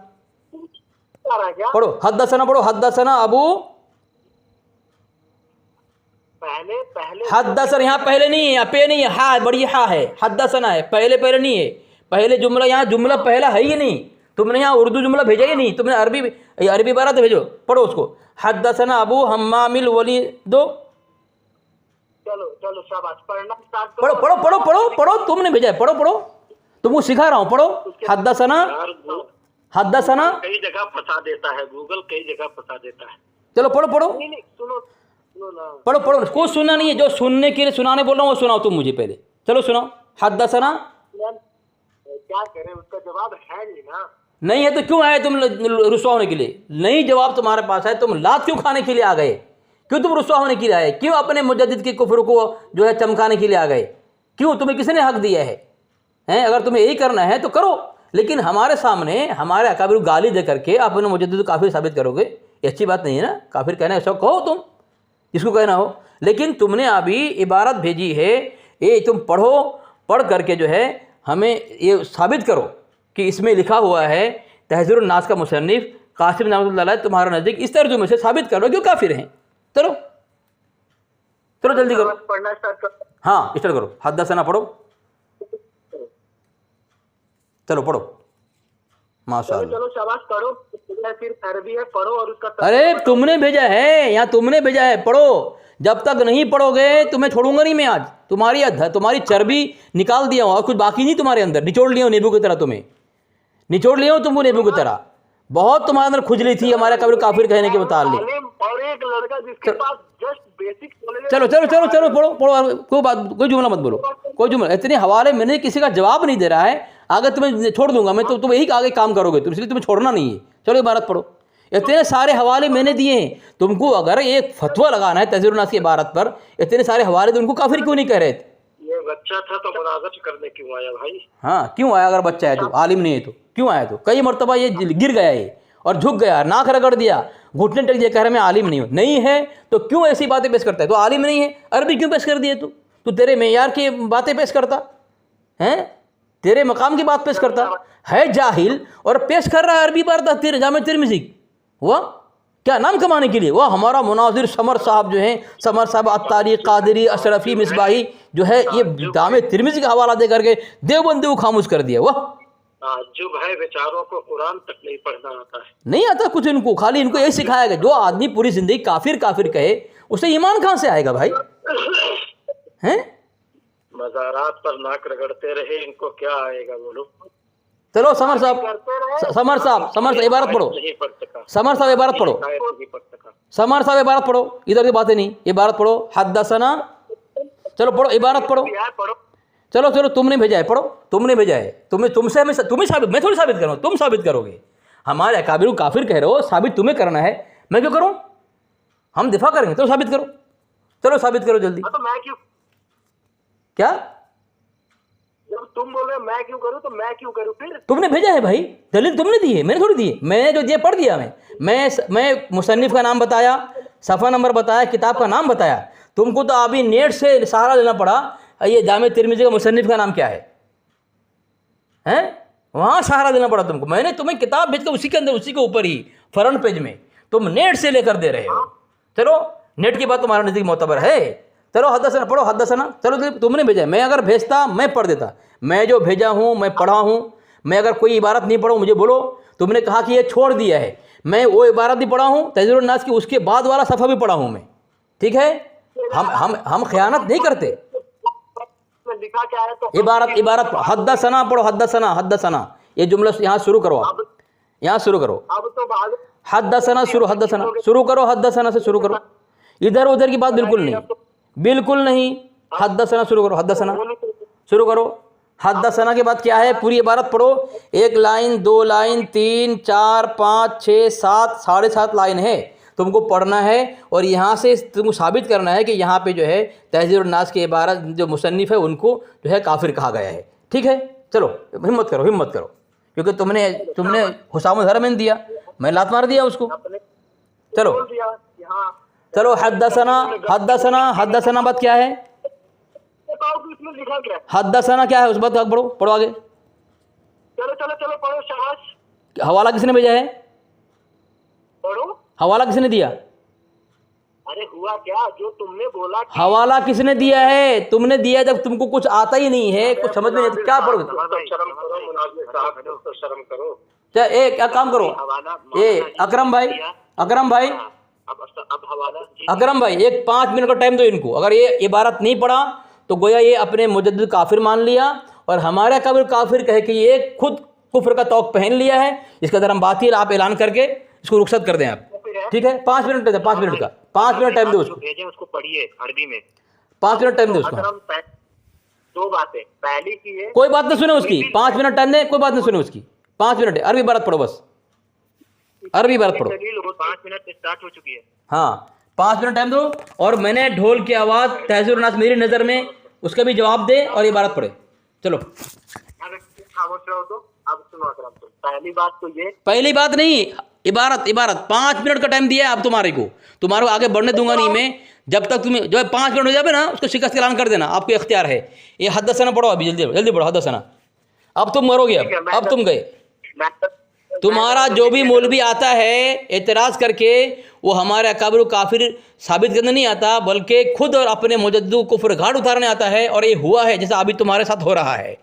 आ रहा है क्या? पढ़ो, हद्दसना पढ़ो। हद्दसना अबू, पहले हद्दसना यहाँ पहले नहीं है, पे नहीं है, हा बड़ी हा है, हद्दसना है, पहले नहीं है। पहले जुमला, यहाँ जुमला पहला है ही नहीं। तुमने यहाँ उर्दू जुमला भेजा ही नहीं, तुमने अरबी इबारत भेजो, पढ़ो उसको। हद्दसना अबू हम्मामिल वलीदो, चलो शाबाश, पढ़ना स्टार्ट पढ़ो पढ़ो पढ़ो पढ़ो पढ़ो, तुमने भेजा है, पढ़ो तुमको सिखा रहा हूँ, पढ़ो। हद्दसना, हद्दसना कई जगह फंसा देता है, गूगल कई जगह फंसा देता है। चलो पढ़ो नहीं सुनो, सुनो ना। पढ़ो पढ़ो, कुछ सुनना नहीं है, जो सुनने के लिए सुनाने बोल रहा हूँ वो सुनाओ तुम मुझे पहले। चलो सुनाओ। हद्दसना यार क्या करें, उसका जवाब है नहीं ना। नहीं है तो क्यों आए तुम रुस्वा होने के लिए? नहीं जवाब तुम्हारे पास है, तुम लात क्यों खाने के लिए आ गए? क्यों तुम रुस्वा होने के लिए आए? क्यों अपने मुजद्दिद के कुफ्र को जो है चमकाने के लिए आ गए? क्यों? तुम्हें किसने हक दिया है? हैं? अगर तुम्हें यही करना है तो करो, लेकिन हमारे सामने हमारे अकाबिर गाली दे करके अपने मुजद्दिद को काफिर साबित करोगे, ये अच्छी बात नहीं है ना। काफिर कहना है, सब कहो तुम जिसको कहना हो, लेकिन तुमने अभी इबारत भेजी है, ये तुम पढ़ो, पढ़ करके जो है हमें ये साबित करो कि इसमें लिखा हुआ है तहज़ीरुन नास का मुसन्निफ कासिम रहमतुल्लाह अलैह तुम्हारे नज़दीक इस तर्जुमे से साबित करो क्यों काफिर हैं। चलो चलो जल्दी करो, पढ़ना स्टार्ट करो। हाँ स्टार्ट करो। हद्दसना पढ़ो, चलो पढ़ो। माशाअल्लाह। चलो शाबाश, पढ़ो। फिर अरबी है, पढ़ो और उसका अरे तुमने भेजा है, यहाँ तुमने भेजा है, पढ़ो। जब तक नहीं पढ़ोगे तुम्हें छोड़ूंगा नहीं मैं। आज तुम्हारी चर्बी निकाल दिया हूँ और कुछ बाकी नहीं तुम्हारे अंदर, निचोड़ लिया हूँ नींबू की तरह, तुम्हें निचोड़ लिया हूँ तुमको नींबू की तरह। बहुत तुम्हारे अंदर खुजली थी हमारे काफिर कहने के मुतालिक। और एक लड़का जिसके पास जस्ट बेसिक नॉलेज। चलो चलो चलो चलो पढ़ो पढ़ो, कोई बात, कोई जुमला मत बोलो, कोई जुमला। इतने हवाले मैंने किसी का जवाब नहीं दे रहा है, आगे तुम्हें छोड़ दूंगा मैं, तो तुम यही आगे काम करोगे तुम, इसलिए तुम्हें छोड़ना नहीं है। चलो इबारत पढ़ो। इतने सारे हवाले मैंने दिए हैं तुमको, अगर एक फतवा लगाना है तहज़ीरुन नास की इबारत पर, इतने सारे हवाले तो उनको काफिर क्यों नहीं कह रहे थे? ये बच्चा था तो मुनाज़त करने क्यों आया भाई? हाँ क्यों आया? अगर बच्चा है तो, आलिम नहीं है तो क्यों आया? तो कई मरतबा ये गिर गया ये और झुक गया, नाक रगड़ दिया, घुटने टेक दिया, कह रहा मैं आलिम नहीं हूँ। नहीं है तो क्यों ऐसी बातें पेश करता है? तो आलिम नहीं है, अरबी क्यों पेश कर दिए? तू तेरे मेयार की बातें पेश करता है, तेरे मकाम की बात पेश करता है, जाहिल, और पेश कर रहा है अरबी बात तेरे जामे तिरमिज़ी। वह क्या नाम कमाने के लिए? वह हमारा मुनाजिर समर साहब जो हैं, समर साहब अत्तारी कादरी अशरफी मिसबाही जो है, ये जामे तिरमिज़ी का हवाला दे करके देवबंदी को खामोश कर दिया। वह जो भाई बेचारों को कुरान तक नहीं पढ़ना आता है, नहीं आता कुछ इनको, खाली इनको यही सिखाया गया। जो आदमी पूरी जिंदगी काफिर काफिर कहे उसे ईमान कहाँ से आएगा भाई? हैं? मज़ारात पर नाक रगड़ते रहे, इनको क्या आएगा बोलो? चलो समर साहब इबारत पढ़ो। नहीं पढ़ सका, समर साहब इबारत पढ़ो, नहीं पढ़ सका। समर साहब इबारत पढ़ो, इधर की बातें नहीं, इबारत पढ़ो। हद्दसना, चलो पढ़ो, इबारत पढ़ो। यार पढ़ो। चलो चलो तुमने भेजा है, पढ़ो। तुमने भेजा है, तुमसे हमें तुम्हें साबित, मैं थोड़ी साबित करूँ, तुम साबित करोगे। हमारे अकाबिर को काफिर कह रहे हो, साबित तुम्हें करना है, मैं क्यों करूँ? हम दिफा करेंगे, तो साबित करो। चलो साबित करो जल्दी। तो मैं क्यों, क्या जब तुम बोल रहे हो मैं क्यों करूं, तो मैं क्यों करूं फिर? तुमने भेजा है भाई, दलील तुमने दी है, मैंने थोड़ी दी है। मैंने जो दिया पढ़ दिया मैं मुसन्निफ का नाम बताया, सफ़ा नंबर बताया, किताब का नाम बताया। तुमको तो अभी नेट से सहारा लेना पड़ा, ये जामे तिरमिज़ी का मुसन्निफ का नाम क्या है, हैं? वहाँ सहारा देना पड़ा तुमको। मैंने तुम्हें किताब भेज कर उसी के अंदर, उसी के ऊपर ही फ्रंट पेज में तुम नेट से लेकर दे रहे हो। चलो नेट की बात तुम्हारे नज़दीक मोतबर है। चलो हद्दसना पढ़ो, हद्दसना। चलो तुमने भेजा है, मैं अगर भेजता मैं पढ़ देता। मैं जो भेजा हूँ मैं पढ़ा हूँ। मैं अगर कोई इबारत नहीं पढ़ूँ मुझे बोलो। तुमने कहा कि ये छोड़ दिया है, मैं वो इबारत भी पढ़ा हूँ तहज़ीरुन नास की, उसके बाद वाला सफ़ा भी पढ़ा हूँ मैं। ठीक है, हम खयानत नहीं करते। लिखा क्या है तो इबारत हद्दसना पढ़ो, हद्दसना ये जुमला यहाँ शुरू करो, आप यहाँ शुरू करो। अब तो बाद हद्दसना शुरू करो, हद्दसना से शुरू करो। इधर उधर की बात बिल्कुल नहीं, बिल्कुल नहीं। हद्दसना शुरू करो, हद्दसना शुरू करो। हद्दसना के बाद क्या है? पूरी इबारत पढ़ो। 1 लाइन, 2 लाइन, 3, 4, 5, 6, 7, 7.5 लाइन है, तुमको पढ़ना है और यहाँ से तुमको साबित करना है कि यहाँ पे जो है तहज़ीरुन नास की इबारत जो मुसन्निफ़ है उनको जो है काफिर कहा गया है। ठीक है, चलो हिम्मत करो, क्योंकि तुमने हुसाम हरमैन दिया, मैं लात मार दिया उसको। चलो चलो हद्दसना बात क्या है? इसमें लिखा क्या है? हद्दसना क्या है उस बात पढ़ो आगे। चलो पढ़ो, शाबाश। हवाला किसने भेजा है? पढ़ो। हवाला किसने दिया? अरे हुआ क्या जो तुमने बोला कि हवाला किसने दिया है? तुमने दिया जब तुमको कुछ आता ही नहीं है, कुछ समझ में नहीं आता, क्या पढ़ोगे? शर्म करो, मुनाज़िर साहब, तो शर्म करो। क्या काम करो, अकरम भाई अब अकरम भाई 5 मिनट का टाइम दो इनको। अगर ये इबारत नहीं पढ़ा तो गोया ये अपने मुजद्दिद काफिर मान लिया और हमारे काफिर कहे कि ये खुद कुफ्र का तौक पहन लिया है। इसका जरा हम बातिल आप ऐलान करके इसको रुखसत कर दें आप। फिर है ठीक है, 5 मिनट दे, 5 मिनट का, 5 मिनट टाइम दो उसको, भेजे उसको पढ़िए अरबी में। 5 मिनट टाइम दे उसको। अकरम दो बातें, पहली की है कोई बात ना सुने उसकी, 5 मिनट टाइम दे, कोई बात ना सुने उसकी, 5 मिनट अरबी इबारत पढ़ो बस, अरबी इबारत पढ़ो। दलील 5 मिनट स्टार्ट हो चुकी है। हाँ 5 मिनट टाइम दो, और मैंने ढोल की आवाज़ तहज़ीर नास मेरी नज़र में उसका भी जवाब दे और इबारत पढ़े। चलो अगर खामोश रहो तो अब सुनो अकरम, तो पहली बात तो ये, पहली बात नहीं, इबारत इबारत 5 मिनट का टाइम दिया है अब तुम्हारे को आगे बढ़ने दूंगा नहीं मैं, जब तक तुम्हें जो 5 मिनट हो जाए ना उसको शिकस्त ऐलान कर देना, आपको इख्तियार है। ये हदसना पढ़ो अभी, जल्दी जल्दी पढ़ो हदसना, अब तुम मरोगे, अब तुम गए। तुम्हारा जो भी मौलवी आता है एतराज़ करके, वो हमारे अकाबिर काफिर साबित करने नहीं आता, बल्कि खुद और अपने मुजद्दिद कुफ्र घाट उतारने आता है। और ये हुआ है जैसा अभी तुम्हारे साथ हो रहा है,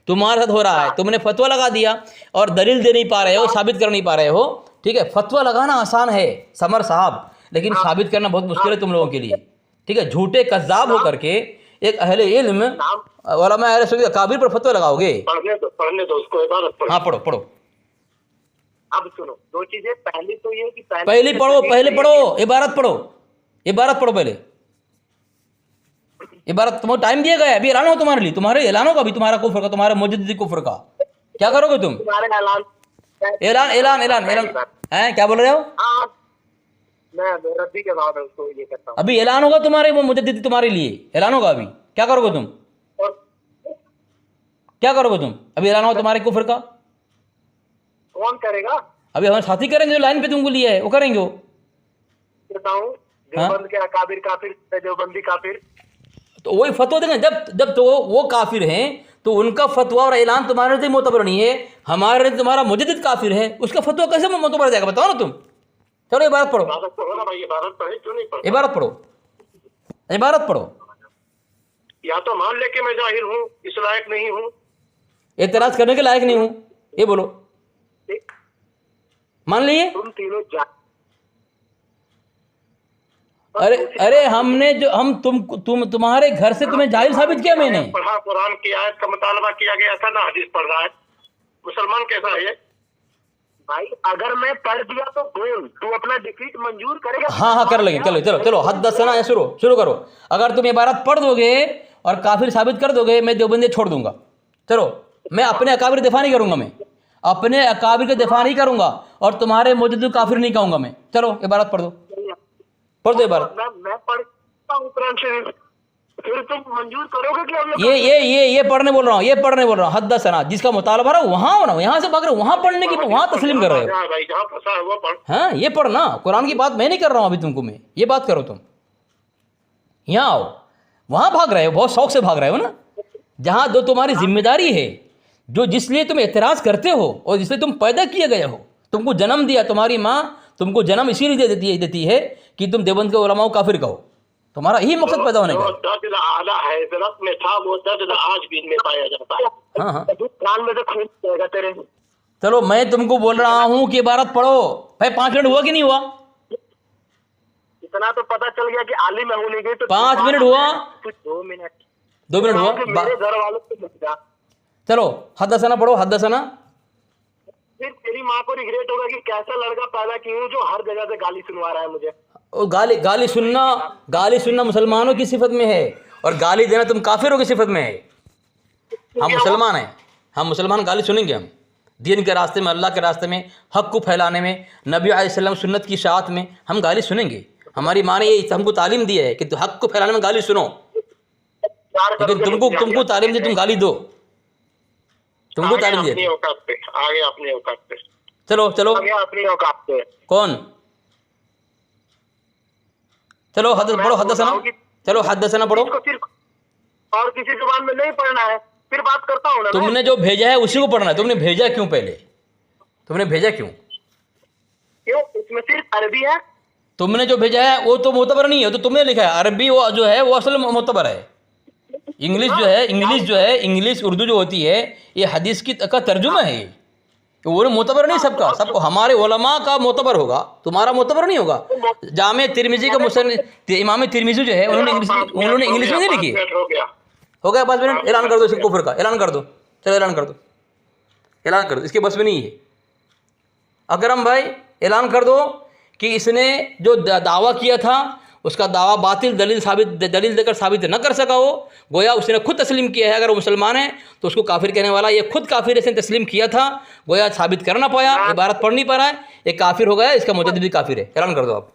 तुम्हारे साथ हो रहा है। तुमने फतवा लगा दिया और दलील दे नहीं पा रहे हो, साबित कर नहीं पा रहे हो, ठीक है। फतवा लगाना आसान है समर साहब, लेकिन साबित करना बहुत मुश्किल है तुम लोगों के लिए, ठीक है। झूठे कज़्ज़ाब हो करके एक अहले इल्म उलमा अहले सुन्नत अकाबिर पर फतवा लगाओगे। पढ़ने दो उसको, इबारत पढ़ो। हाँ पढ़ो पढ़ो, अब सुनो दो चीजें, पहली तो ये कि पहले पढ़ो, पहले पढ़ो इबारत पढ़ो, इबारत पढ़ो पहले इबारत। तुम्हें टाइम दिया गया है, अभी ऐलान हो तुम्हारे लिए, तुम्हारे ऐलान होगा अभी तुम्हारा कुफ्र का, तुम्हारे मुजद्दिदी कुफ्र का। क्या करोगे तुम? तुम्हारे ऐलान ऐलान ऐलान ऐलान ऐलान हैं, क्या बोल रहे हो? हाँ, मैं रद्दी के बाद उसको ये करता हूँ। अभी ऐलान होगा तुम्हारे वो मुजद्दिदी, तुम्हारे लिए ऐलान होगा अभी। क्या करोगे तुम? और क्या करोगे तुम? अभी ऐलान होगा तुम्हारे कुफ्र का, कौन करेगा? अभी हमारे साथी करेंगे जो लाइन पे तुमको लिया है, वो करेंगे वो। बताऊं, देवबंद के अकाबिर काफिर, देवबंदी काफिर। तो वही फतवा देंगे, जब तो वो काफिर हैं तो उनका फतवा और ऐलान तुम्हारे लिए मोतबर नहीं है, हमारे लिए तुम्हारा मुजद्दिद काफिर है, उसका फतवा कैसे मोतबर जाएगा बताओ ना तुम। चलो इबारत पढ़ो, इबारत पढ़े क्यों नहीं पढ़े? इबारत पढ़ो, इबारत पढ़ो। या तो मान ले कि मैं जाहिल हूँ, इस लायक नहीं हूँ, एतराज करने के लायक नहीं हूँ, ये बोलो, मान लिए। तुम तीनों अरे अरे हमने जो हम तुम्हारे घर से तुम्हें जाहिल साबित किया मैंने। पढ़ा, कुरान की आयत का मुतालबा किया गया था ना, हदीस पढ़ रहा है, मुसलमान कैसा है भाई? अगर मैं पढ़ दिया तो बोल, तू अपना डिफीट मंजूर करेगा? हाँ हाँ कर लेंगे, चलो चलो चलो हदसना शुरू करो। अगर तुम इबारत पढ़ दोगे और काफिर साबित कर दोगे, मैं देवबंदी छोड़ दूंगा। चलो, मैं अपने अकाबिर दिफा नहीं करूंगा, मैं अपने अकाबिर के दिफा नहीं करूंगा और तुम्हारे मुजद्दिद काफिर नहीं कहूंगा मैं। चलो इबारत पढ़ दो, पढ़ दो इबारत। मैं पढ़ता हूँ कुरान शरीफ, फिर तुम मंजूर करोगे कि हम लोग? ये पढ़ने बोल रहा हूँ, ये पढ़ने बोल रहा हूँ। हदसना जिसका मुतालबा रहा वहाँ होना, यहाँ से भाग रहे हो, वहाँ पढ़ने की, वहाँ तस्लीम कर रहे हो। भाई जहाँ फंसा है वो पढ़। हाँ ये पढ़ना, कुरान की बात मैं नहीं कर रहा हूँ अभी तुमको, मैं ये बात करो, तुम यहाँ आओ, वहाँ भाग रहे हो, बहुत शौक से भाग रहे हो ना, जहाँ दो तुम्हारी जिम्मेदारी है, जो जिसलिए तुम एतराज़ करते हो और जिसलिए तुम पैदा किए गए हो, तुमको जन्म दिया, तुम्हारी माँ तुमको जन्म इसीलिए देती है कि तुम देवबंद के उलमा को काफिर कहो, तुम्हारा यही मकसद पैदा होने का। दर्द आला हैदरत में था, वो दर्द आज भी इनमें पाया जाता है। हाँ हाँ कान में से खून जाएगा तेरे। चलो मैं तुमको बोल रहा हूँ कि इबारत पढ़ो भाई। 5 मिनट हुआ कि नहीं हुआ? इतना तो पता चल गया कि आलिम है होने गई तो 5 मिनट हुआ, 2 मिनट, 2 मिनट हुआ। मेरे घर वालों को मत जा। चलो हदसना पढ़ो, हदसना। फिर तेरी माँ को रिग्रेट होगा कि कैसा लड़का पैदा की हूँ जो हर जगह से गाली सुनवा रहा है मुझे। और गाली सुनना मुसलमानों की सिफत में है, और गाली देना तुम काफिरों की सिफत में है। हम मुसलमान हैं, हम मुसलमान गाली सुनेंगे, हम दीन के रास्ते में, अल्लाह के रास्ते में, हक़ को फैलाने में, नबी अलैहिस्सलाम सुन्नत की शात में हम गाली सुनेंगे। हमारी माँ ने ये हमको तालीम दी है कि हक़ को फैलाने में गाली सुनो, लेकिन तुमको तालीम दी तुम गाली दो, तुमको तालीम दी। आगे अपनी औकात पे, चलो चलो, आगे अपनी औकात पे। कौन? चलो पढ़ो हदसना, चलो हदसना पढ़ो। और किसी जुबान में नहीं पढ़ना है, फिर बात करता हूँ ना। तुमने जो भेजा है उसी को पढ़ना है। तुमने भेजा क्यों? पहले तुमने भेजा क्यों? इसमें सिर्फ अरबी है। तुमने जो भेजा है वो तो मोतबर नहीं है, तो तुमने लिखा है। अरबी वो जो है वो असल मोतबर है। इंग्लिश जो है इंग्लिश उर्दू जो होती है, ये हदीस का तर्जुमा है। वो मोतबर नहीं सबका, सबको हमारे उलमा का मोतबर होगा, तुम्हारा मोतबर नहीं होगा। जामे तिरमिजी का मुसन्निफ इमाम तिरमिजी जो है उन्होंने इंग्लिश में नहीं लिखी। हो गया 5 मिनट, ऐलान कर दो इसके कुफ्र का, ऐलान कर दो। चलो ऐलान कर दो, ऐलान कर दो, इसके बस में नहीं है। अकरम भाई ऐलान कर दो कि इसने जो दावा किया था उसका दावा बातिल दलील देकर साबित न कर सका हो, गोया उसने खुद तस्लीम किया है। अगर वो मुसलमान है तो उसको काफिर कहने वाला ये खुद काफिर इसने तस्लीम किया था, गोया साबित कर ना पाया, इबारत पढ़ नहीं पा रहा है, ये काफिर हो गया, इसका मुजद्दिद भी काफिर है। ऐलान कर दो आप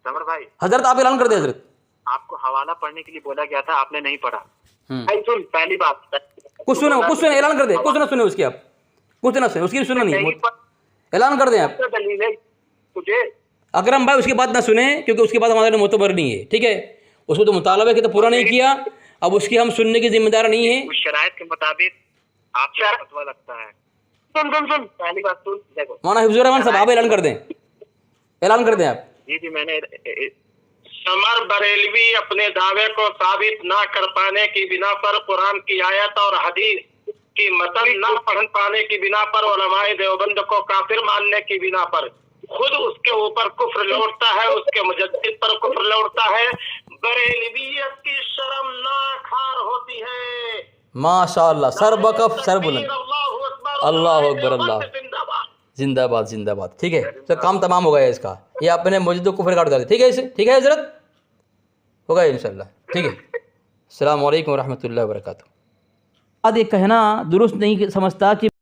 समर भाई। हजरत, आप ऐलान कर दे हजरत। आपको हवाला पढ़ने के लिए बोला गया था, आपने नहीं पढ़ा। भाई सुन, पहली बात कुछ सुने, ऐलान कर दे, कुछ ना सुने उसकी, आप कुछ ना सुने उसकी, सुनो नहीं, ऐलान कर दें आप। दलील है तुझे अकरम भाई उसकी बात ना सुने, क्योंकि उसकी बात हमारे लिए मोतबर नहीं है, ठीक है। उसको तो मुतालबा के तो पूरा नहीं किया, अब उसकी हम सुनने की जिम्मेदार नहीं है। उस शरायत के मुताबिक आपका फतवा लगता है। सुन पहली बात सुन, देखो मौलाना हिफ्जुर रहमान साहब, आप ऐलान कर दें, ऐलान कर दें आप। जी मैंने समर बरेलवी अपने दावे को साबित ना कर पाने की बिना पर कुरान की आयत और हदीस की मतन ना पढ़ पाने की बिना पर उलमाए देवबंद को काफिर मानने की बिना पर खुद उसके ऊपर कुफ्र लौटता है, उसके मुजद्दिद पर कुफ्र लौटता है। बरेलवियत की शर्मनाक हार होती है। माशाअल्लाह, सर बकफ सर बुलंद, अल्लाह अकबर, अल्लाह जिंदाबाद जिंदाबाद। ठीक है, तो काम तमाम हो गया इसका, ये अपने मुजद्दिद को कुफ्र काट देते। ठीक है, इसे ठीक है हजरत, हो गया इंशाल्लाह। ठीक है, अस्सलाम वालेकुम रहमतुल्लाहि व बरकातहू। अब ये कहना दुरुस्त नहीं समझता कि